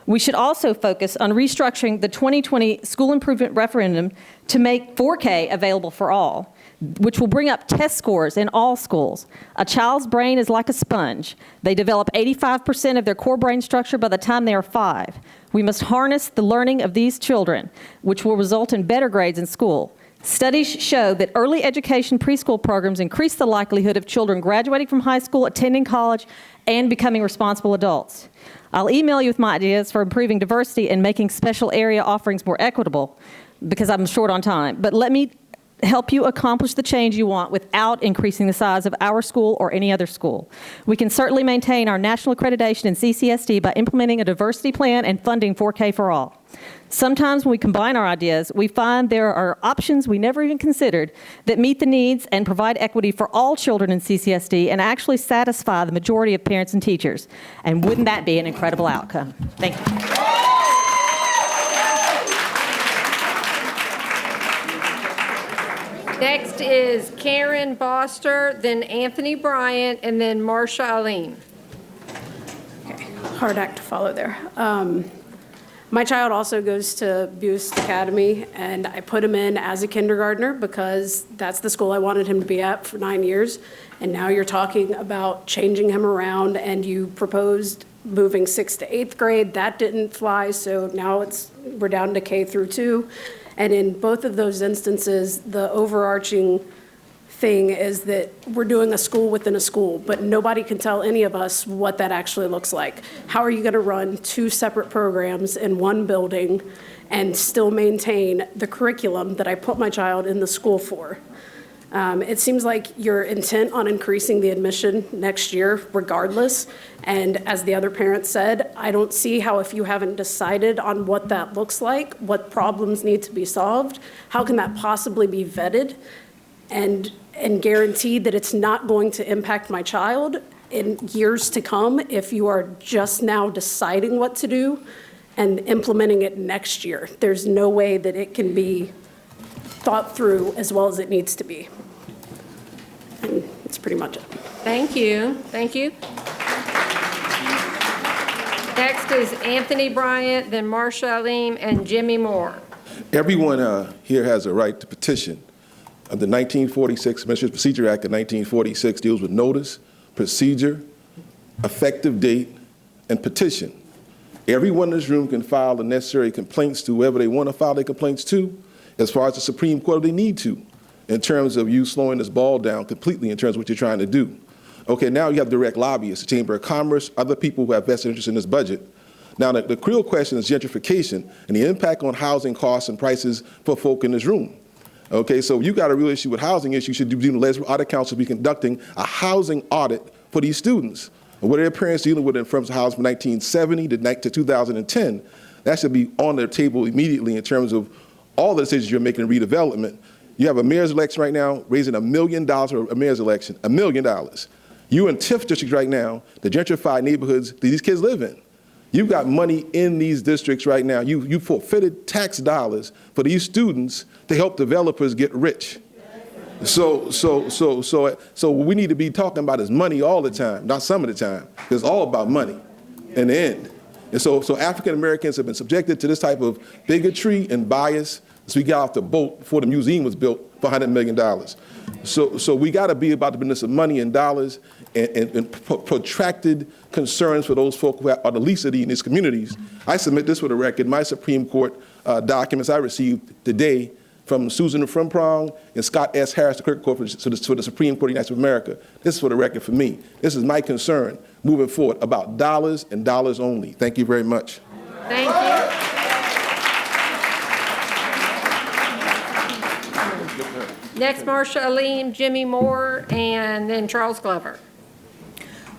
We should also focus on restructuring the 2020 school improvement referendum to make 4K available for all, which will bring up test scores in all schools. A child's brain is like a sponge. They develop 85% of their core brain structure by the time they are 5. We must harness the learning of these children, which will result in better grades in school. Studies show that early education preschool programs increase the likelihood of children graduating from high school, attending college, and becoming responsible adults. I'll email you with my ideas for improving diversity and making special area offerings more equitable, because I'm short on time. But let me help you accomplish the change you want without increasing the size of our school or any other school. We can certainly maintain our national accreditation in CCSD by implementing a diversity plan and funding 4K for all. Sometimes when we combine our ideas, we find there are options we never even considered that meet the needs and provide equity for all children in CCSD and actually satisfy the majority of parents and teachers. And wouldn't that be an incredible outcome? Thank you. Next is Karen Boster, then Anthony Bryant, and then Marsha Aline. Hard act to follow there. My child also goes to Buist Academy, and I put him in as a kindergartner because that's the school I wanted him to be at for 9 years. And now you're talking about changing him around, and you proposed moving 6th to 8th grade. That didn't fly, so now we're down to K through 2. And in both of those instances, the overarching thing is that we're doing a school within a school, but nobody can tell any of us what that actually looks like. How are you going to run 2 separate programs in one building and still maintain the curriculum that I put my child in the school for? It seems like you're intent on increasing the admission next year regardless. And as the other parent said, I don't see how, if you haven't decided on what that looks like, what problems need to be solved, how can that possibly be vetted and guaranteed that it's not going to impact my child in years to come if you are just now deciding what to do and implementing it next year. There's no way that it can be thought through as well as it needs to be. And that's pretty much it. Thank you. Thank you. Next is Anthony Bryant, then Marsha Alim, and Jimmy Moore. Everyone here has a right to petition. The 1946 Administrative Procedure Act of 1946 deals with notice, procedure, effective date, and petition. Everyone in this room can file the necessary complaints to whoever they want to file their complaints to, as far as the Supreme Court if they need to, in terms of you slowing this ball down completely in terms of what you're trying to do. Okay, now you have direct lobbyists, the Chamber of Commerce, other people who have vested interest in this budget. Now, the real question is gentrification and the impact on housing costs and prices for folk in this room. Okay, so if you got a real issue with housing issues, you should do the Legislative Audit Council be conducting a housing audit for these students. And what are their parents dealing with in terms of housing from 1970 to 2010? That should be on their table immediately in terms of all the decisions you're making in redevelopment. You have a mayor's election right now, raising $1 million for a mayor's election, $1 million. You in TIF districts right now, the gentrified neighborhoods that these kids live in. You've got money in these districts right now. You forfeited tax dollars for these students to help developers get rich. So what we need to be talking about is money all the time, not some of the time. It's all about money in the end. And so African Americans have been subjected to this type of bigotry and bias since we got off the boat before the museum was built for $100 million. So we got to be about the business of money and dollars and protracted concerns for those folk who are the least of in these communities. I submit this for the record. My Supreme Court documents I received today from Susan Frumprong and Scott S. Harris, the clerk court for the Supreme Court of the United States of America. This is for the record for me. This is my concern moving forward about dollars and dollars only. Thank you very much. Thank you. Next, Marsha Alim, Jimmy Moore, and then Charles Glover.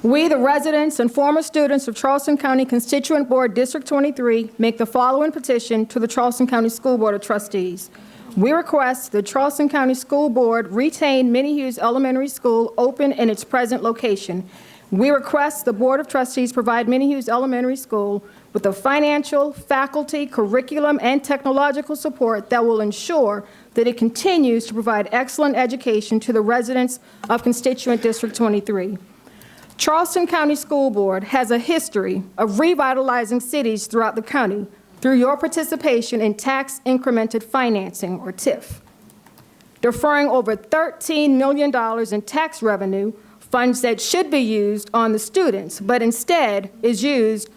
We, the residents and former students of Charleston County Constituent Board District 23, make the following petition to the Charleston County School Board of Trustees. We request the Charleston County School Board retain Minnie Hughes Elementary School open in its present location. We request the Board of Trustees provide Minnie Hughes Elementary School with the financial, faculty, curriculum, and technological support that will ensure that it continues to provide excellent education to the residents of Constituent District 23. Charleston County School Board has a history of revitalizing cities throughout the county through your participation in tax incremented financing, or TIF. Deferring over $13 million in tax revenue, funds that should be used on the students, but instead is used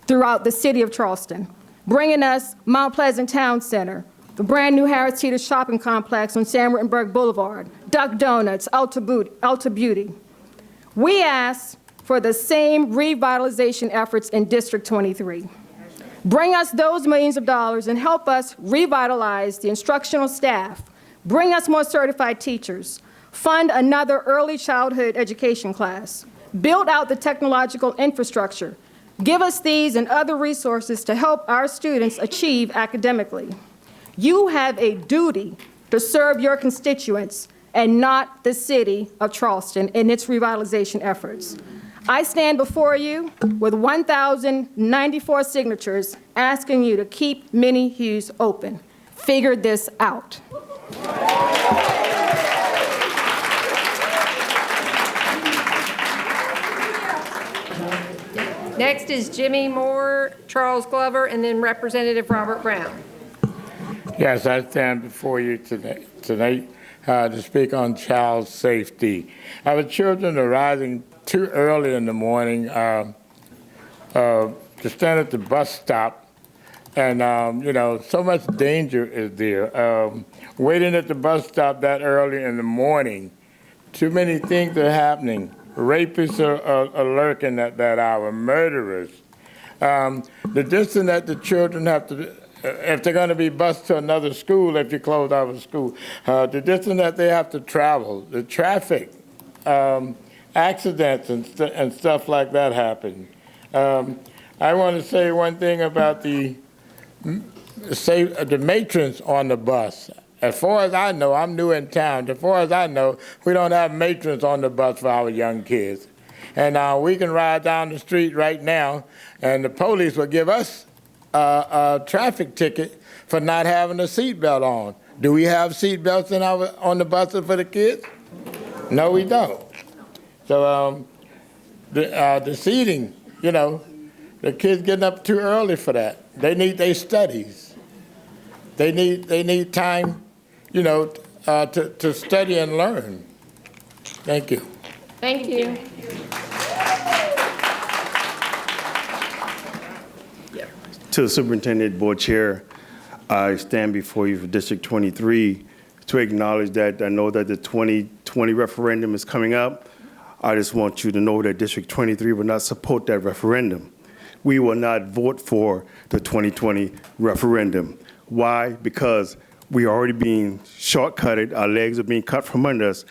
throughout the city of Charleston, bringing us Mount Pleasant Town Center, the brand new Harris Teeter shopping complex on San Wittenberg Boulevard, Duck Donuts, Ulta Beauty. We ask for the same revitalization efforts in District 23. Bring us those millions of dollars and help us revitalize the instructional staff. Bring us more certified teachers. Fund another early childhood education class. Build out the technological infrastructure. Give us these and other resources to help our students achieve academically. You have a duty to serve your constituents and not the city of Charleston in its revitalization efforts. I stand before you with 1,094 signatures asking you to keep Minnie Hughes open. Figure this out. Next is Jimmy Moore, Charles Glover, and then Representative Robert Brown. Yes, I stand before you tonight to speak on child safety. Our children are rising too early in the morning to stand at the bus stop, and so much danger is there. Waiting at the bus stop that early in the morning, too many things are happening. Rapists are lurking at that hour, murderers. The distance that the children have if they're going to be bused to another school, if you close out a school, the distance that they have to travel, the traffic, accidents and stuff like that happen. I want to say one thing about the matrons on the bus. As far as I know, I'm new in town. As far as I know, we don't have matrons on the bus for our young kids. And we can ride down the street right now, and the police will give us a traffic ticket for not having a seatbelt on. Do we have seatbelts on the buses for the kids? No, we don't. So the seating, you know, the kids getting up too early for that. They need their studies. They need time, you know, to study and learn. Thank you. Thank you. To the Superintendent, Board Chair, I stand before you for District 23 to acknowledge that I know that the 2020 referendum is coming up. I just want you to know that District 23 will not support that referendum. We will not vote for the 2020 referendum. Why? Because we are already being shortcutted. Our legs are being cut from under us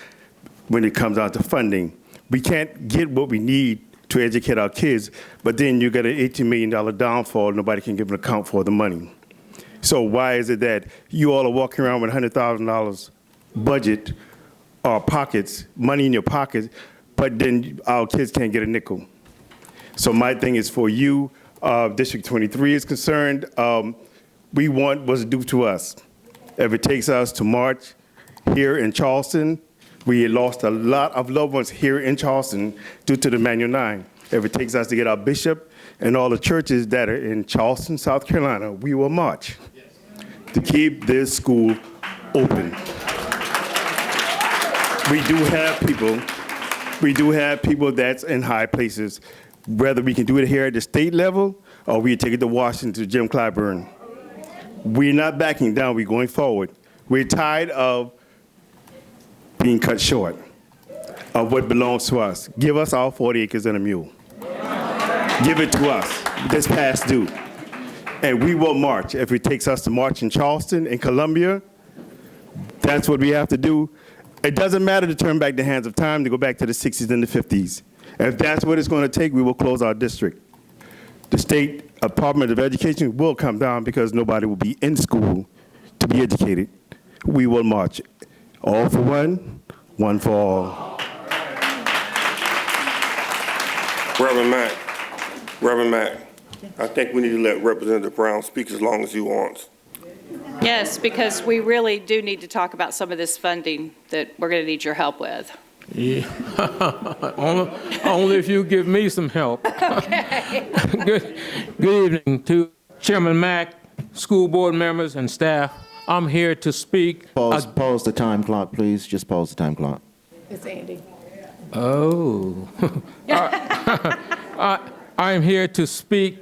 when it comes down to funding. We can't get what we need to educate our kids, but then you get an $18 million downfall, nobody can give an account for the money. So why is it that you all are walking around with $100,000 budget or pockets, money in your pockets, but then our kids can't get a nickel? So my thing is for you, District 23 is concerned, we want what's due to us. If it takes us to March here in Charleston, we lost a lot of loved ones here in Charleston due to the Manual 9. If it takes us to get our bishop and all the churches that are in Charleston, South Carolina, we will march to keep this school open. We do have people that's in high places, whether we can do it here at the state level or we take it to Washington to Jim Clyburn. We're not backing down, we're going forward. We're tired of being cut short of what belongs to us. Give us our 40 acres and a mule. Give it to us. This past due. And we will march. If it takes us to march in Charleston, in Columbia, that's what we have to do. It doesn't matter to turn back the hands of time, to go back to the 60s and the 50s. If that's what it's going to take, we will close our district. The State Department of Education will come down because nobody will be in school to be educated. We will march. All for one, one for all. Reverend Mack, I think we need to let Representative Brown speak as long as he wants. Yes, because we really do need to talk about some of this funding that we're going to need your help with. Yeah. only if you give me some help. Okay. Good evening to Chairman Mack, school board members, and staff. I'm here to speak. Pause the time clock, please. Just pause the time clock. It's Andy. Oh. I am here to speak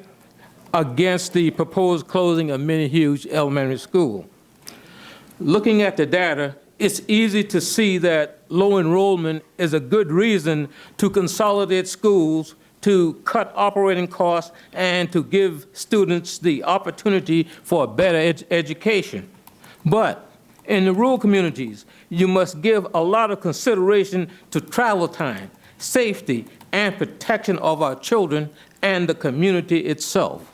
against the proposed closing of Minnie Hughes Elementary School. Looking at the data, it's easy to see that low enrollment is a good reason to consolidate schools, to cut operating costs, and to give students the opportunity for a better education. But in the rural communities, you must give a lot of consideration to travel time, safety, and protection of our children and the community itself.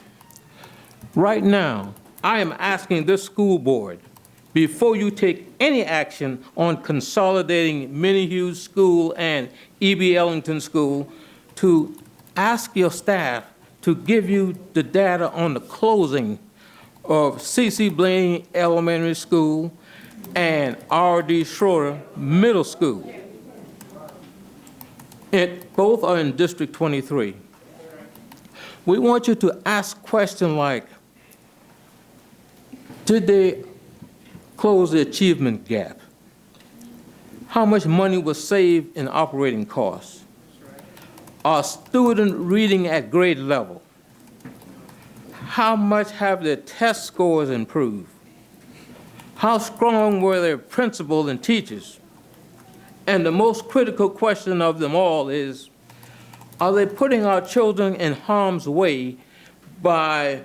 Right now, I am asking this school board, before you take any action on consolidating Minnie Hughes School and E.B. Ellington School, to ask your staff to give you the data on the closing of C.C. Blaney Elementary School and R.D. Schroeder Middle School. Both are in District 23. We want you to ask questions like, did they close the achievement gap? How much money was saved in operating costs? Are students reading at grade level? How much have their test scores improved? How strong were their principals and teachers? And the most critical question of them all is, are they putting our children in harm's way by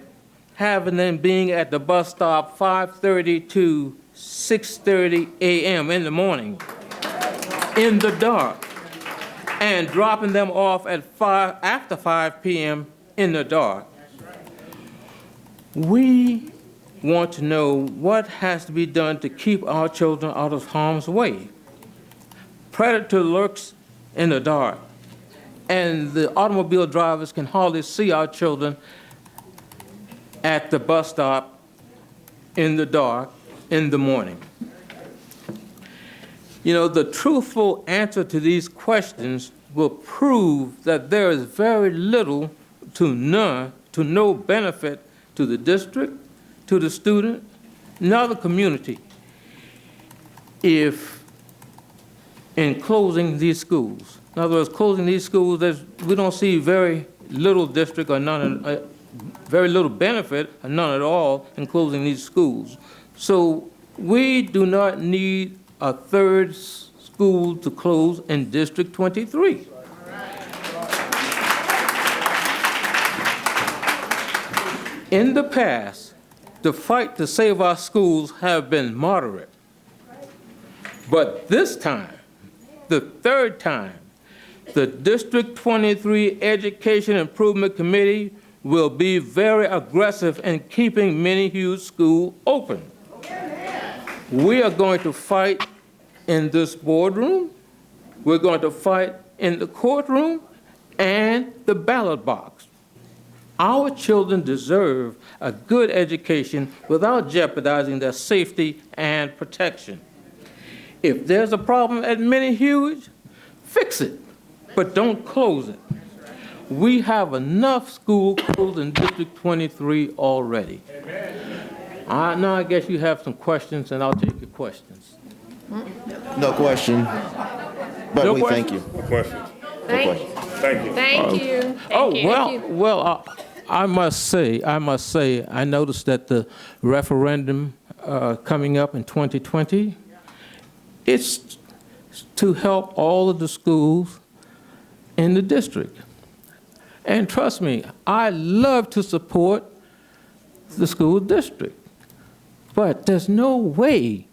having them being at the bus stop 5:30 to 6:30 a.m. in the morning, in the dark, and dropping them off at after 5 p.m. in the dark. We want to know what has to be done to keep our children out of harm's way. Predator lurks in the dark, and the automobile drivers can hardly see our children at the bus stop in the dark in the morning. You know, the truthful answer to these questions will prove that there is very little to no benefit to the district, to the student, nor the community if in closing these schools. In other words, closing these schools, we don't see very little district or none, very little benefit or none at all in closing these schools. So we do not need a third school to close in District 23. In the past, the fight to save our schools have been moderate. But this time, the third time, the District 23 Education Improvement Committee will be very aggressive in keeping Minnie Hughes School open. We are going to fight in this boardroom, we're going to fight in the courtroom and the ballot box. Our children deserve a good education without jeopardizing their safety and protection. If there's a problem at Minnie Hughes, fix it, but don't close it. We have enough schools closed in District 23 already. Now I guess you have some questions, and I'll take your questions. No question, but No we question? thank you. No questions. Thank you. Thank you. Thank you. I must say, I noticed that the referendum coming up in 2020, it's to help all of the schools in the district. And trust me, I love to support the school district, but there's no way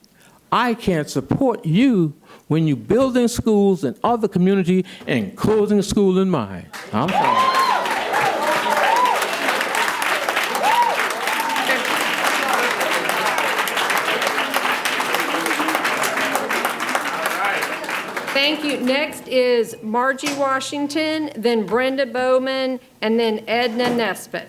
I can support you when you're building schools in other communities and closing a school in mine. I'm sorry. Thank you. Next is Margie Washington, then Brenda Bowman, and then Edna Nesbitt.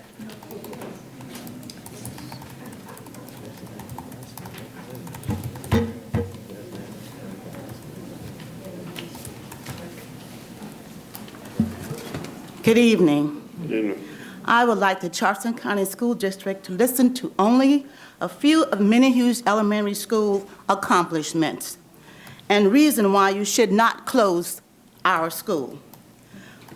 Good evening. Good evening. I would like the Charleston County School District to listen to only a few of Minnie Hughes Elementary School accomplishments and reason why you should not close our school.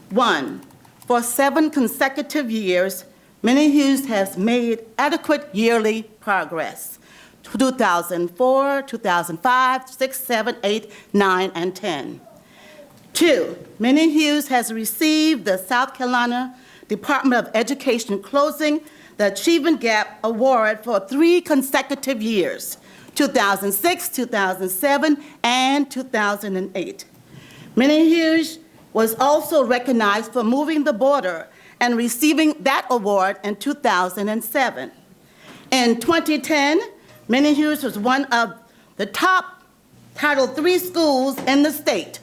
1, for 7 consecutive years, Minnie Hughes has made adequate yearly progress. 2004, 2005, 6, 7, 8, 9, and 10. 2, Minnie Hughes has received the South Carolina Department of Education Closing the Achievement Gap Award for 3 consecutive years, 2006, 2007, and 2008. Minnie Hughes was also recognized for moving the border and receiving that award in 2007. In 2010, Minnie Hughes was one of the top Title III schools in the state,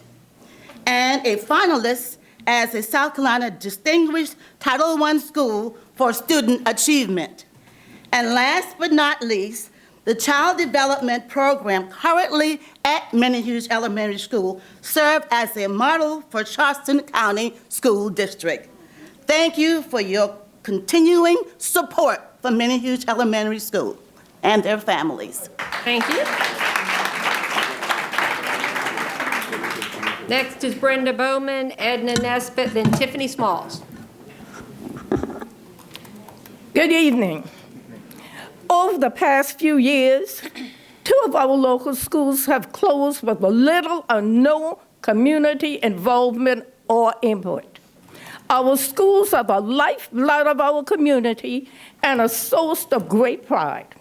and a finalist as a South Carolina Distinguished Title I School for Student Achievement. And last but not least, the Child Development Program currently at Minnie Hughes Elementary School served as a model for Charleston County School District. Thank you for your continuing support for Minnie Hughes Elementary School and their families. Thank you. Next is Brenda Bowman, Edna Nesbitt, then Tiffany Smalls. Good evening. Over the past few years, 2 of our local schools have closed with little or no community involvement or input. Our schools are the lifeblood of our community and a source of great pride.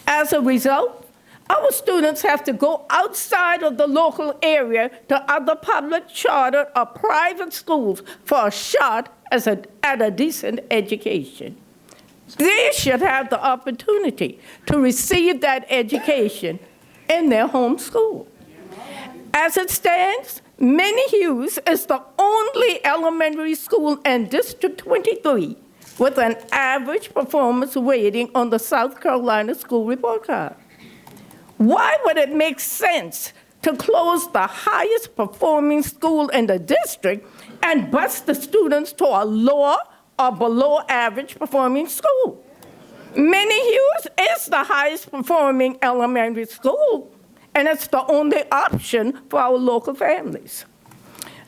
As a result, our students have to go outside of the local area to other public, chartered, or private schools for a shot at a decent education. They should have the opportunity to receive that education in their home school. As it stands, Minnie Hughes is the only elementary school in District 23 with an average performance rating on the South Carolina School Report Card. Why would it make sense to close the highest performing school in the district and bus the students to a lower or below average performing school? Minnie Hughes is the highest performing elementary school, and it's the only option for our local families.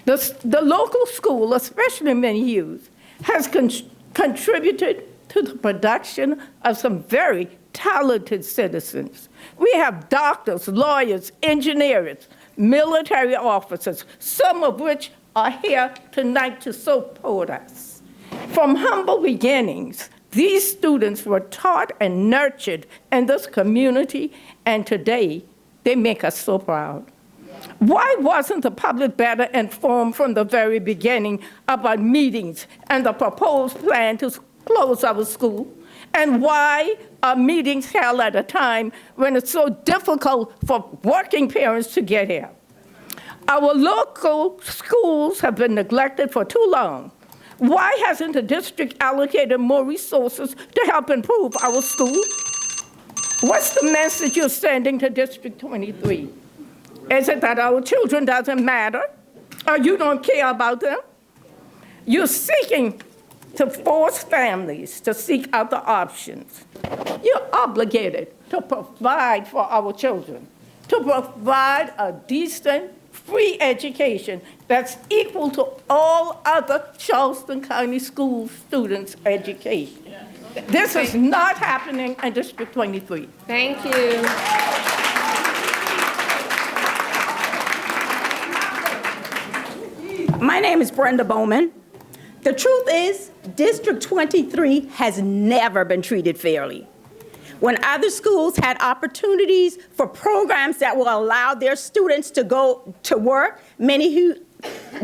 The local school, especially Minnie Hughes, has contributed to the production of some very talented citizens. We have doctors, lawyers, engineers, military officers, some of which are here tonight to support us. From humble beginnings, these students were taught and nurtured in this community, and today they make us so proud. Why wasn't the public better informed from the very beginning about meetings and the proposed plan to close our school? And why are meetings held at a time when it's so difficult for working parents to get here? Our local schools have been neglected for too long. Why hasn't the district allocated more resources to help improve our schools? What's the message you're sending to District 23? Is it that our children doesn't matter, or you don't care about them? You're seeking to force families to seek other options. You're obligated to provide for our children, to provide a decent, free education that's equal to all other Charleston County school students' education. This is not happening in District 23. Thank you. My name is Brenda Bowman. The truth is, District 23 has never been treated fairly. When other schools had opportunities for programs that will allow their students to go to work,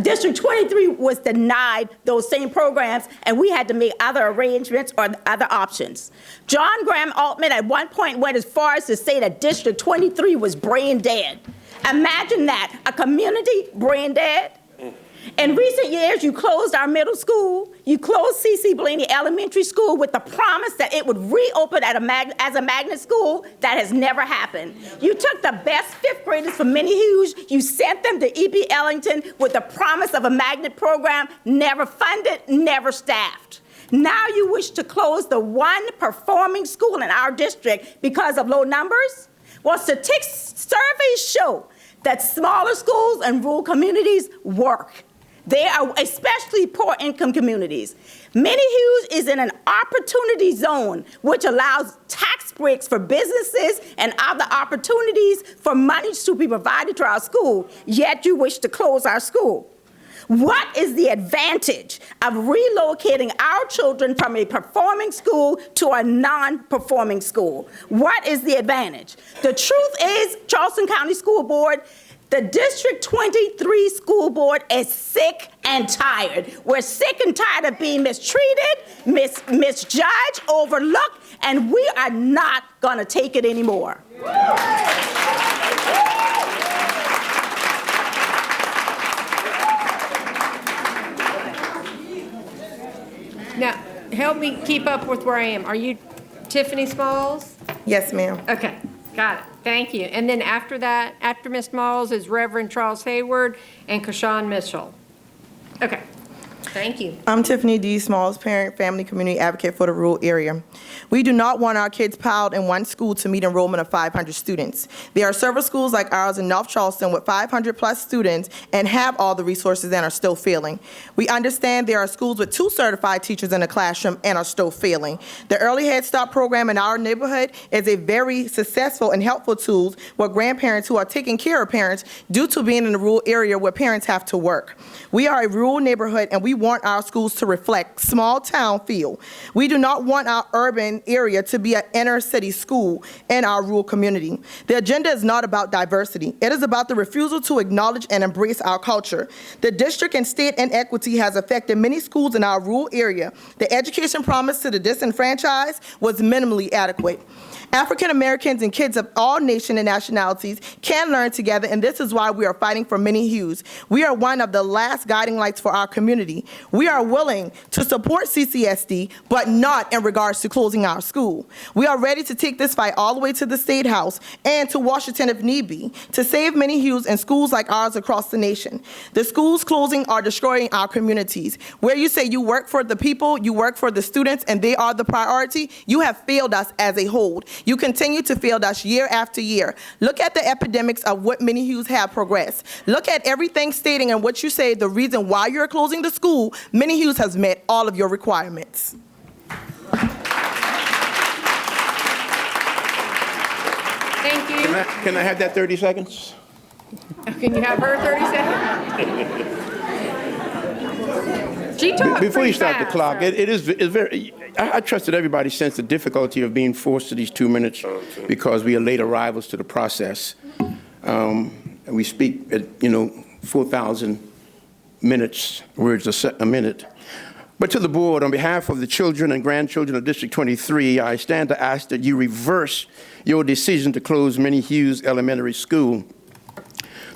District 23 was denied those same programs, and we had to make other arrangements or other options. John Graham Altman at one point went as far as to say that District 23 was brain dead. Imagine that, a community brain dead. In recent years, you closed our middle school. You closed C.C. Blaney Elementary School with the promise that it would reopen as a magnet school. That has never happened. You took the best fifth graders from Minnie Hughes. You sent them to E.B. Ellington with the promise of a magnet program, never funded, never staffed. Now you wish to close the one performing school in our district because of low numbers? Well, surveys show that smaller schools and rural communities work. They are especially poor income communities. Minnie Hughes is in an opportunity zone, which allows tax breaks for businesses and other opportunities for money to be provided to our school, yet you wish to close our school. What is the advantage of relocating our children from a performing school to a non-performing school? What is the advantage? The truth is, Charleston County School Board, the District 23 School Board is sick and tired. We're sick and tired of being mistreated, misjudged, overlooked, and we are not gonna take it anymore. Now, help me keep up with where I am. Are you Tiffany Smalls? Yes, ma'am. Okay, got it. Thank you. And then after that, after Ms. Smalls is Reverend Charles Hayward and Kashawn Mitchell. Okay, thank you. I'm Tiffany D. Smalls, parent, family, community advocate for the rural area. We do not want our kids piled in one school to meet enrollment of 500 students. There are several schools like ours in North Charleston with 500 plus students and have all the resources and are still failing. We understand there are schools with 2 certified teachers in the classroom and are still failing. The Early Head Start program in our neighborhood is a very successful and helpful tool with grandparents who are taking care of parents due to being in a rural area where parents have to work. We are a rural neighborhood and we want our schools to reflect small town feel. We do not want our urban area to be an inner city school in our rural community. The agenda is not about diversity. It is about the refusal to acknowledge and embrace our culture. The district and state inequity has affected many schools in our rural area. The education promised to the disenfranchised was minimally adequate. African Americans and kids of all nations and nationalities can learn together, and this is why we are fighting for many hues. We are one of the last guiding lights for our community. We are willing to support CCSD, but not in regards to closing our school. We are ready to take this fight all the way to the State House and to Washington if need be, to save many hues in schools like ours across the nation. The schools closing are destroying our communities. Where you say you work for the people, you work for the students, and they are the priority, you have failed us as a whole. You continue to fail us year after year. Look at the epidemics of what many hues have progressed. Look at everything stating in what you say the reason why you're closing the school. Many hues has met all of your requirements. Thank you. Can I have that 30 seconds? Can you have her 30 seconds? She talked Before you pretty start the fast, clock, so. it's very, I trust that everybody sensed the difficulty of being forced to these 2 minutes because we are late arrivals to the process. And we speak at, 4,000 words a minute. But to the board, on behalf of the children and grandchildren of District 23, I stand to ask that you reverse your decision to close Minnie Hughes Elementary School.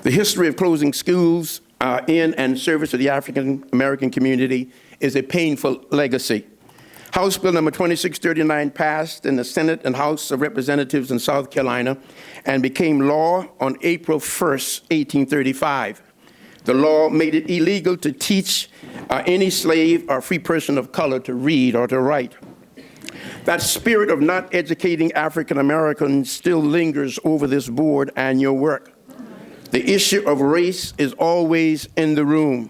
The history of closing schools in and service to the African American community is a painful legacy. House Bill number 2639 passed in the Senate and House of Representatives in South Carolina and became law on April 1st, 1835. The law made it illegal to teach any slave or free person of color to read or to write. That spirit of not educating African Americans still lingers over this board and your work. The issue of race is always in the room.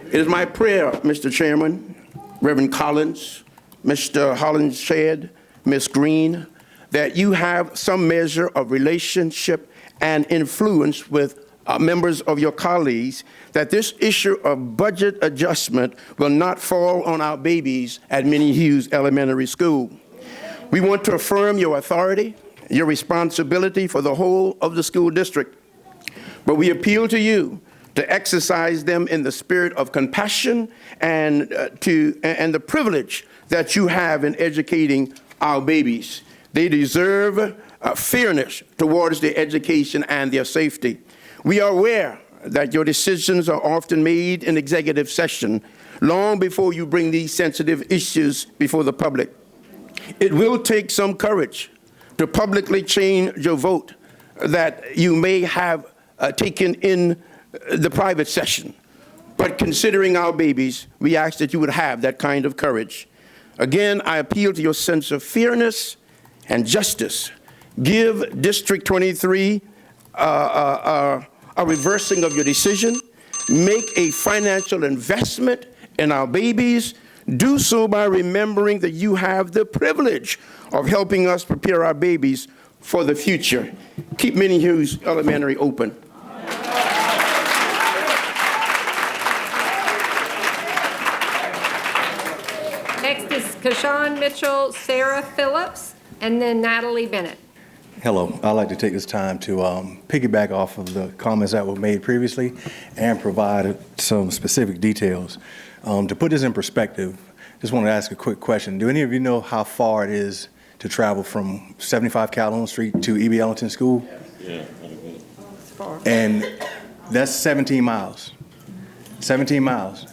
It is my prayer, Mr. Chairman, Reverend Collins, Mr. Hollins-Shedd, Ms. Green, that you have some measure of relationship and influence with members of your colleagues, that this issue of budget adjustment will not fall on our babies at Minnie Hughes Elementary School. We want to affirm your authority, your responsibility for the whole of the school district. But we appeal to you to exercise them in the spirit of compassion and the privilege that you have in educating our babies. They deserve fairness towards their education and their safety. We are aware that your decisions are often made in executive session long before you bring these sensitive issues before the public. It will take some courage to publicly change your vote that you may have taken in the private session. But considering our babies, we ask that you would have that kind of courage. Again, I appeal to your sense of fairness and justice. Give District 23 a reversing of your decision. Make a financial investment in our babies. Do so by remembering that you have the privilege of helping us prepare our babies for the future. Keep Minnie Hughes Elementary open. Next is Kashawn Mitchell, Sarah Phillips, and then Natalie Bennett. Hello. I'd like to take this time to piggyback off of the comments that were made previously and provide some specific details. To put this in perspective, just want to ask a quick question. Do any of you know how far it is to travel from 75 Calhoun Street to E.B. Ellington School? Yeah. And that's 17 miles. 17 miles.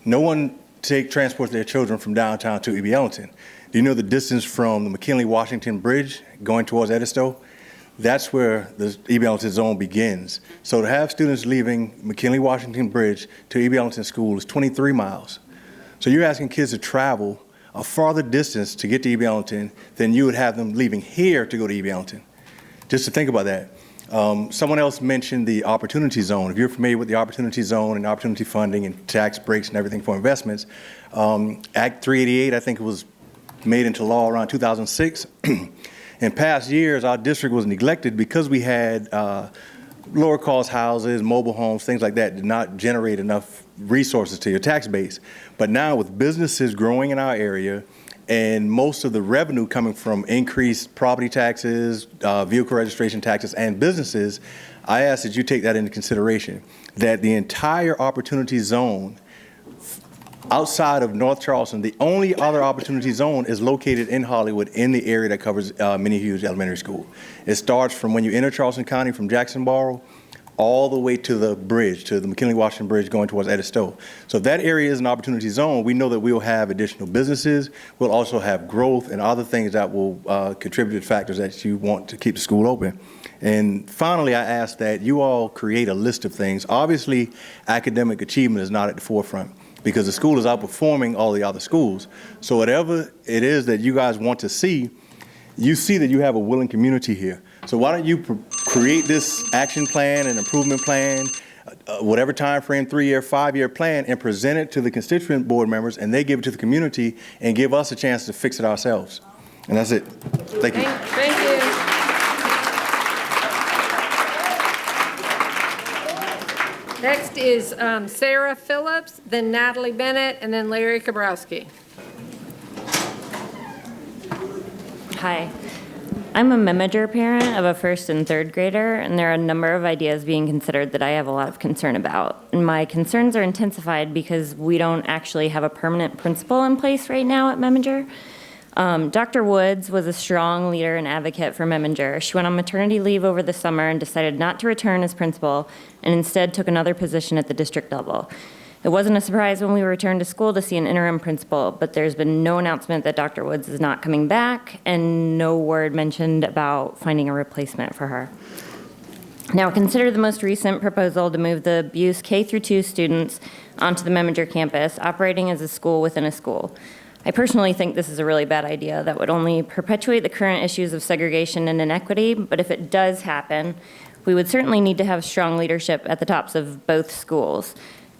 No one transports their children from downtown to E.B. Ellington. Do you know the distance from the McKinley-Washington Bridge going towards Edisto? That's where the E.B. Ellington zone begins. So to have students leaving McKinley-Washington Bridge to E.B. Ellington School is 23 miles. So you're asking kids to travel a farther distance to get to E.B. Ellington than you would have them leaving here to go to E.B. Ellington. Just to think about that. Someone else mentioned the opportunity zone. If you're familiar with the opportunity zone and opportunity funding and tax breaks and everything for investments, Act 388, I think it was made into law around 2006. In past years, our district was neglected because we had lower cost houses, mobile homes, things like that did not generate enough resources to your tax base. But now with businesses growing in our area and most of the revenue coming from increased property taxes, vehicle registration taxes, and businesses, I ask that you take that into consideration, that the entire opportunity zone outside of North Charleston, the only other opportunity zone is located in Hollywood in the area that covers Minnie Hughes Elementary School. It starts from when you enter Charleston County from Jacksonboro all the way to the bridge, to the McKinley-Washington Bridge going towards Edisto. So if that area is an opportunity zone, we know that we will have additional businesses. We'll also have growth and other things that will contribute to factors that you want to keep the school open. And finally, I ask that you all create a list of things. Obviously, academic achievement is not at the forefront, because the school is outperforming all the other schools. So whatever it is that you guys want to see, you see that you have a willing community here. So why don't you create this action plan and improvement plan, whatever time frame, 3-year, 5-year plan, and present it to the constituent board members, and they give it to the community and give us a chance to fix it ourselves. And that's it. Thank you. Thank you. Next is Sarah Phillips, then Natalie Bennett, and then Larry Kabrowski. Hi. I'm a Memager parent of a first and third grader, and there are a number of ideas being considered that I have a lot of concern about. And my concerns are intensified because we don't actually have a permanent principal in place right now at Memager. Dr. Woods was a strong leader and advocate for Memager. She went on maternity leave over the summer and decided not to return as principal and instead took another position at the district level. It wasn't a surprise when we returned to school to see an interim principal, but there's been no announcement that Dr. Woods is not coming back and no word mentioned about finding a replacement for her. Now, consider the most recent proposal to move the Buse K-2 students onto the Memager campus, operating as a school within a school. I personally think this is a really bad idea that would only perpetuate the current issues of segregation and inequity, but if it does happen, we would certainly need to have strong leadership at the tops of both schools.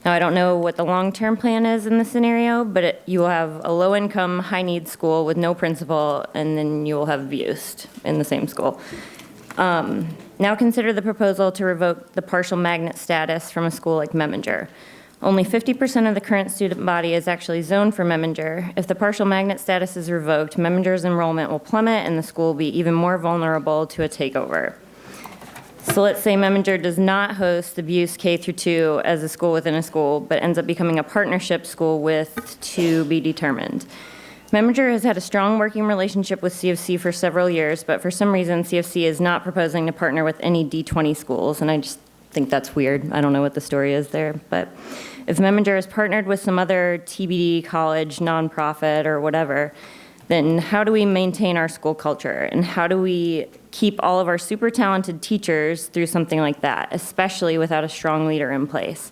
Now, I don't know what the long-term plan is in this scenario, but you will have a low-income, high-needs school with no principal, and then you will have Buse in the same school. Now consider the proposal to revoke the partial magnet status from a school like Memager. Only 50% of the current student body is actually zoned for Memager. If the partial magnet status is revoked, Memager's enrollment will plummet and the school will be even more vulnerable to a takeover. So let's say Memager does not host the Buse K-2 as a school within a school, but ends up becoming a partnership school with to be determined. Memager has had a strong working relationship with CFC for several years, but for some reason CFC is not proposing to partner with any D20 schools, and I just think that's weird. I don't know what the story is there, but if Memager is partnered with some other TBD college, nonprofit, or whatever, then how do we maintain our school culture? And how do we keep all of our super talented teachers through something like that, especially without a strong leader in place?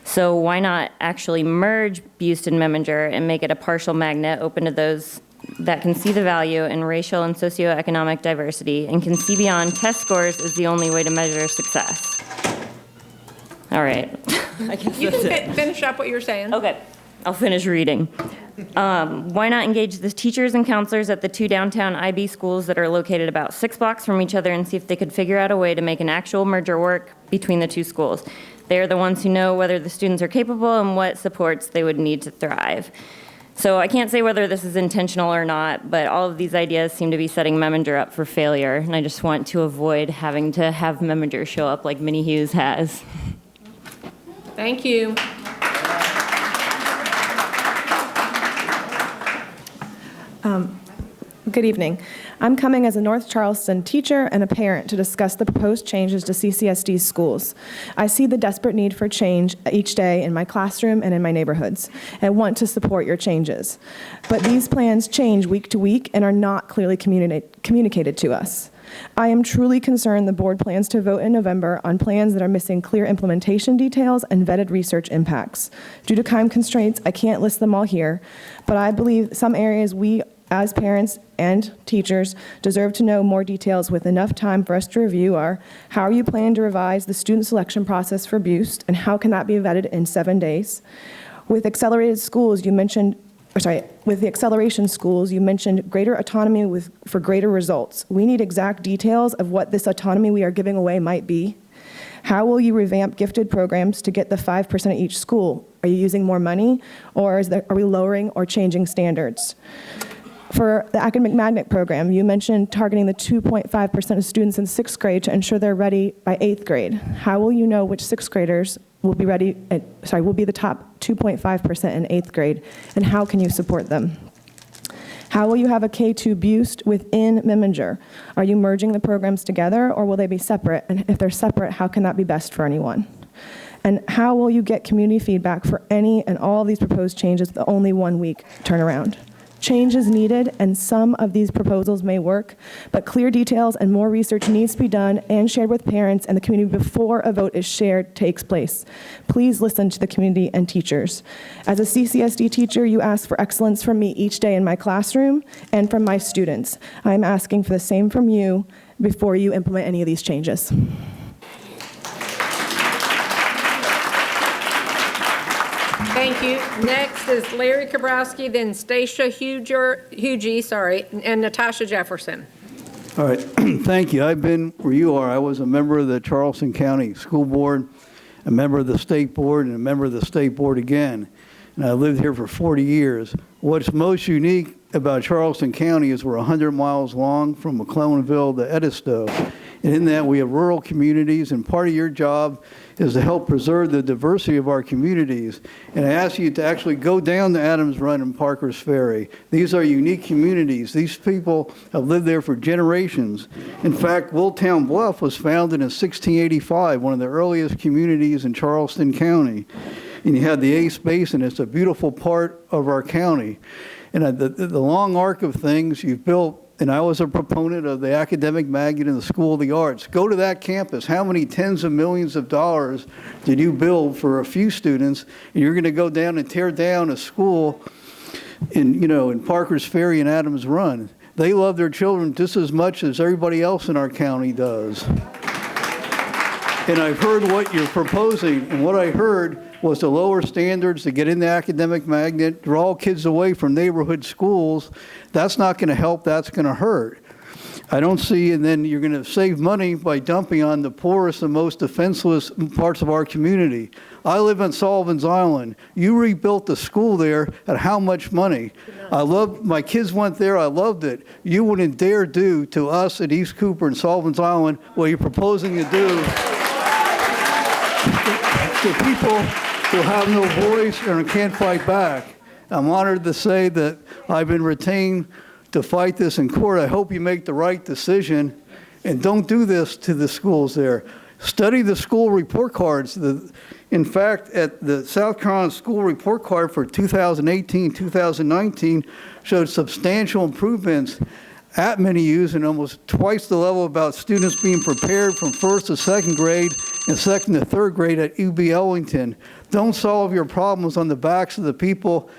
So why not actually merge Buse and Memager and make it a partial magnet open to those that can see the value in racial and socioeconomic diversity and can see beyond test scores is the only way to measure success. All right. I guess You that's can finish up what you're saying. Okay, I'll finish reading. Why not engage the teachers and counselors at the 2 downtown IB schools that are located about 6 blocks from each other and see if they could figure out a way to make an actual merger work between the 2 schools? They are the ones who know whether the students are capable and what supports they would need to thrive. So I can't say whether this is intentional or not, but all of these ideas seem to be setting Memager up for failure, and I just want to avoid having to have Memager show up like Minnie Hughes has. Thank you. Good evening. I'm coming as a North Charleston teacher and a parent to discuss the proposed changes to CCSD schools. I see the desperate need for change each day in my classroom and in my neighborhoods, and want to support your changes. But these plans change week to week and are not clearly communicated to us. I am truly concerned the board plans to vote in November on plans that are missing clear implementation details and vetted research impacts. Due to time constraints, I can't list them all here, but I believe some areas we as parents and teachers deserve to know more details with enough time for us to review are: how are you planning to revise the student selection process for Boost, and how can that be vetted in 7 days? With accelerated schools, you mentioned, with the acceleration schools, you mentioned greater autonomy for greater results. We need exact details of what this autonomy we are giving away might be. How will you revamp gifted programs to get the 5% at each school? Are you using more money, or are we lowering or changing standards? For the academic magnet program, you mentioned targeting the 2.5% of students in 6th grade to ensure they're ready by 8th grade. How will you know which 6th graders will be will be the top 2.5% in 8th grade, and how can you support them? How will you have a K-2 Boost within Meminger? Are you merging the programs together, or will they be separate? And if they're separate, how can that be best for anyone? And how will you get community feedback for any and all of these proposed changes with only 1 week turnaround? Change is needed, and some of these proposals may work, but clear details and more research needs to be done and shared with parents and the community before a vote is shared takes place. Please listen to the community and teachers. As a CCSD teacher, you ask for excellence from me each day in my classroom and from my students. I'm asking for the same from you before you implement any of these changes. Thank you. Next is Larry Kabrowski, then Stacia Hugie, and Natasha Jefferson. All right, thank you. I've been where you are. I was a member of the Charleston County School Board, a member of the State Board, and a member of the State Board again. And I lived here for 40 years. What's most unique about Charleston County is we're 100 miles long from McClellanville to Edisto. And in that, we have rural communities, and part of your job is to help preserve the diversity of our communities. And I ask you to actually go down to Adams Run and Parker's Ferry. These are unique communities. These people have lived there for generations. In fact, Willtown Bluff was founded in 1685, one of the earliest communities in Charleston County. And you have the Ace Basin. It's a beautiful part of our county. And the long arc of things you've built, and I was a proponent of the academic magnet and the School of the Arts. Go to that campus. How many tens of millions of dollars did you build for a few students? And you're going to go down and tear down a school in Parker's Ferry and Adams Run. They love their children just as much as everybody else in our county does. And I've heard what you're proposing, and what I heard was to lower standards, to get in the academic magnet, draw kids away from neighborhood schools. That's not going to help, that's going to hurt. I don't see, and then you're going to save money by dumping on the poorest and most defenseless parts of our community. I live on Sullivan's Island. You rebuilt the school there at how much money? My kids went there, I loved it. You wouldn't dare do to us at East Cooper and Sullivan's Island what you're proposing to do to people who have no voice and can't fight back. I'm honored to say that I've been retained to fight this in court. I hope you make the right decision and don't do this to the schools there. Study the school report cards. In fact, at the South Carolina school report card for 2018-2019 showed substantial improvements at many U's and almost twice the level about students being prepared from 1st to 2nd grade and 2nd to 3rd grade at UB Ellington. Don't solve your problems on the backs of the people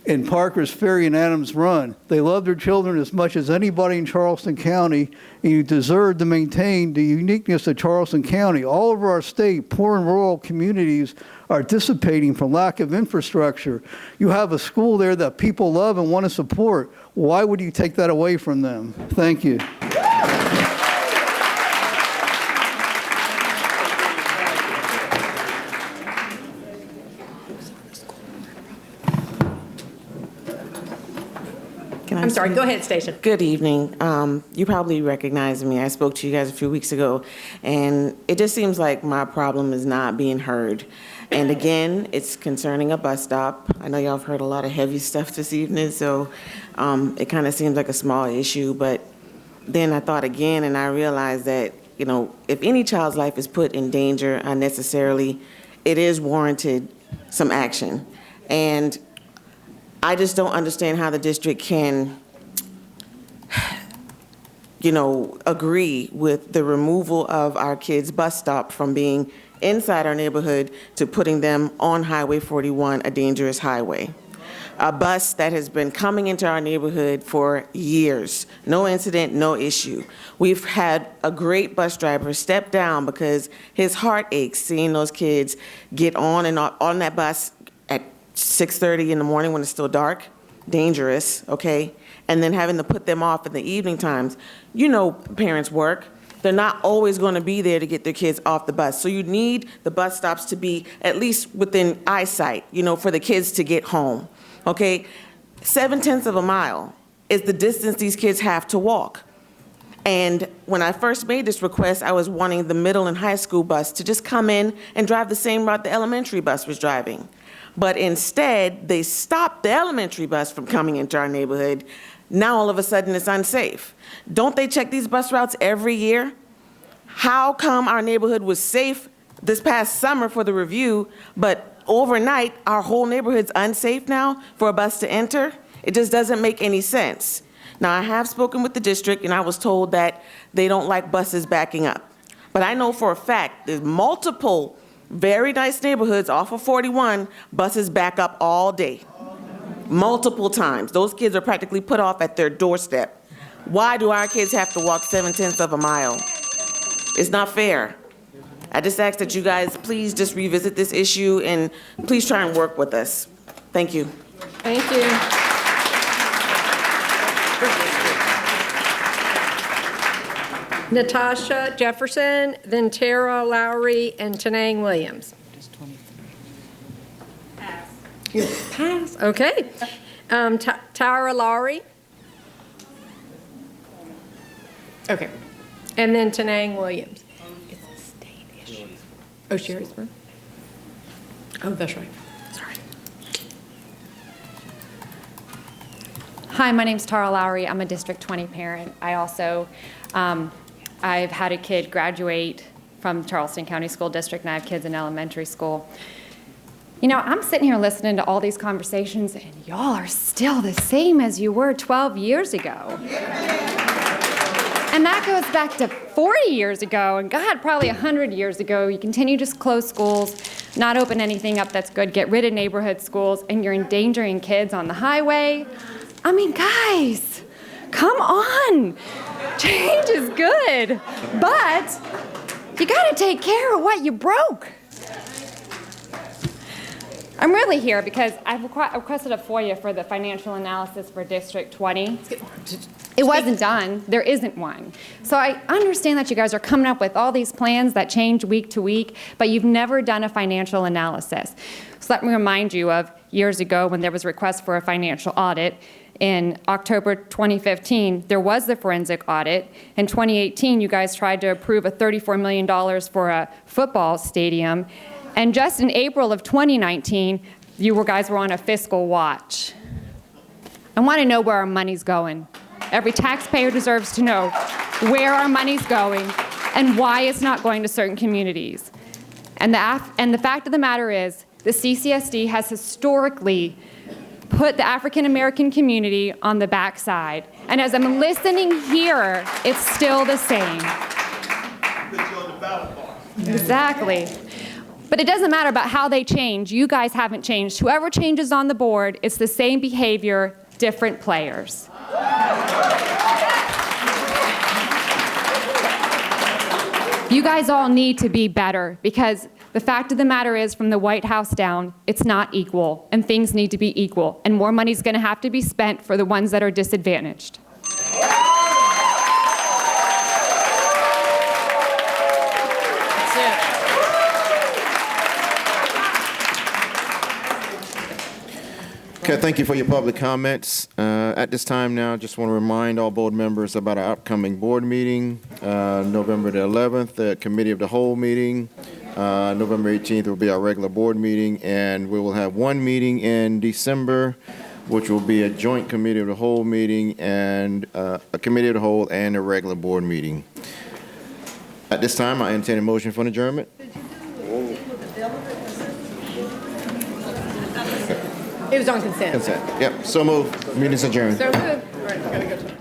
in Parker's Ferry and Adams Run. They love their children as much as anybody in Charleston County, and you deserve to maintain the uniqueness of Charleston County. All over our state, poor and rural communities are dissipating from lack of infrastructure. You have a school there that people love and want to support. Why would you take that away from them? Thank you. I'm sorry, go ahead, Stacia. Good evening. You probably recognize me. I spoke to you guys a few weeks ago, and it just seems like my problem is not being heard. And again, it's concerning a bus stop. I know y'all have heard a lot of heavy stuff this evening, so it kind of seems like a small issue, but then I thought again, and I realized that, if any child's life is put in danger unnecessarily, it is warranted some action. And I just don't understand how the district can agree with the removal of our kids' bus stop from being inside our neighborhood to putting them on Highway 41, a dangerous highway. A bus that has been coming into our neighborhood for years. No incident, no issue. We've had a great bus driver step down because his heart aches seeing those kids get on and on that bus at 6:30 in the morning when it's still dark. Dangerous, okay? And then having to put them off in the evening times. Parents work. They're not always going to be there to get their kids off the bus. So you need the bus stops to be at least within eyesight, for the kids to get home. Okay, 0.7 of a mile is the distance these kids have to walk. And when I first made this request, I was wanting the middle and high school bus to just come in and drive the same route the elementary bus was driving. But instead, they stopped the elementary bus from coming into our neighborhood. Now all of a sudden it's unsafe. Don't they check these bus routes every year? How come our neighborhood was safe this past summer for the review, but overnight, our whole neighborhood's unsafe now for a bus to enter? It just doesn't make any sense. Now, I have spoken with the district, and I was told that they don't like buses backing up. But I know for a fact there's multiple very nice neighborhoods off of 41, buses back up all day. Multiple times. Those kids are practically put off at their doorstep. Why do our kids have to walk 0.7 of a mile? It's not fair. I just ask that you guys please just revisit this issue and please try and work with us. Thank you. Thank you. Natasha Jefferson, then Tara Lowry, and Tenang Williams. Pass. Pass, okay. Tara Lowry. Okay. And then Tenang Williams. Oh, Sherrysburg? Oh, that's right. Sorry. Hi, my name's Tara Lowry. I'm a District 20 parent. I also, I've had a kid graduate from Charleston County School District, and I have kids in elementary school. I'm sitting here listening to all these conversations, and y'all are still the same as you were 12 years ago. And that goes back to 40 years ago, and God, probably 100 years ago. You continue to close schools, not open anything up that's good, get rid of neighborhood schools, and you're endangering kids on the highway. I mean, guys, come on. Change is good, but you gotta take care of what you broke. I'm really here because I've requested a FOIA for the financial analysis for District 20. It wasn't done. There isn't one. So I understand that you guys are coming up with all these plans that change week to week, but you've never done a financial analysis. So let me remind you of years ago when there was a request for a financial audit. In October 2015, there was the forensic audit. In 2018, you guys tried to approve a $34 million for a football stadium. And just in April of 2019, you guys were on a fiscal watch. I want to know where our money's going. Every taxpayer deserves to know where our money's going and why it's not going to certain communities. And the fact of the matter is, the CCSD has historically put the African American community on the backside. And as I'm listening here, it's still the same. Exactly. But it doesn't matter about how they change. You guys haven't changed. Whoever changes on the board, it's the same behavior, different players. You guys all need to be better because the fact of the matter is, from the White House down, it's not equal, and things need to be equal, and more money's going to have to be spent for the ones that are disadvantaged. Okay, thank you for your public comments. At this time now, just want to remind all board members about our upcoming board meeting, November the 11th, the Committee of the Whole meeting. November 18th will be our regular board meeting, and we will have one meeting in December, which will be a joint Committee of the Whole meeting and a Committee of the Whole and a regular board meeting. At this time, I entertain a motion for an adjournment. It was on consent. Consent. Yep. So moved. Meeting's adjourned. So moved. All right, gotta go.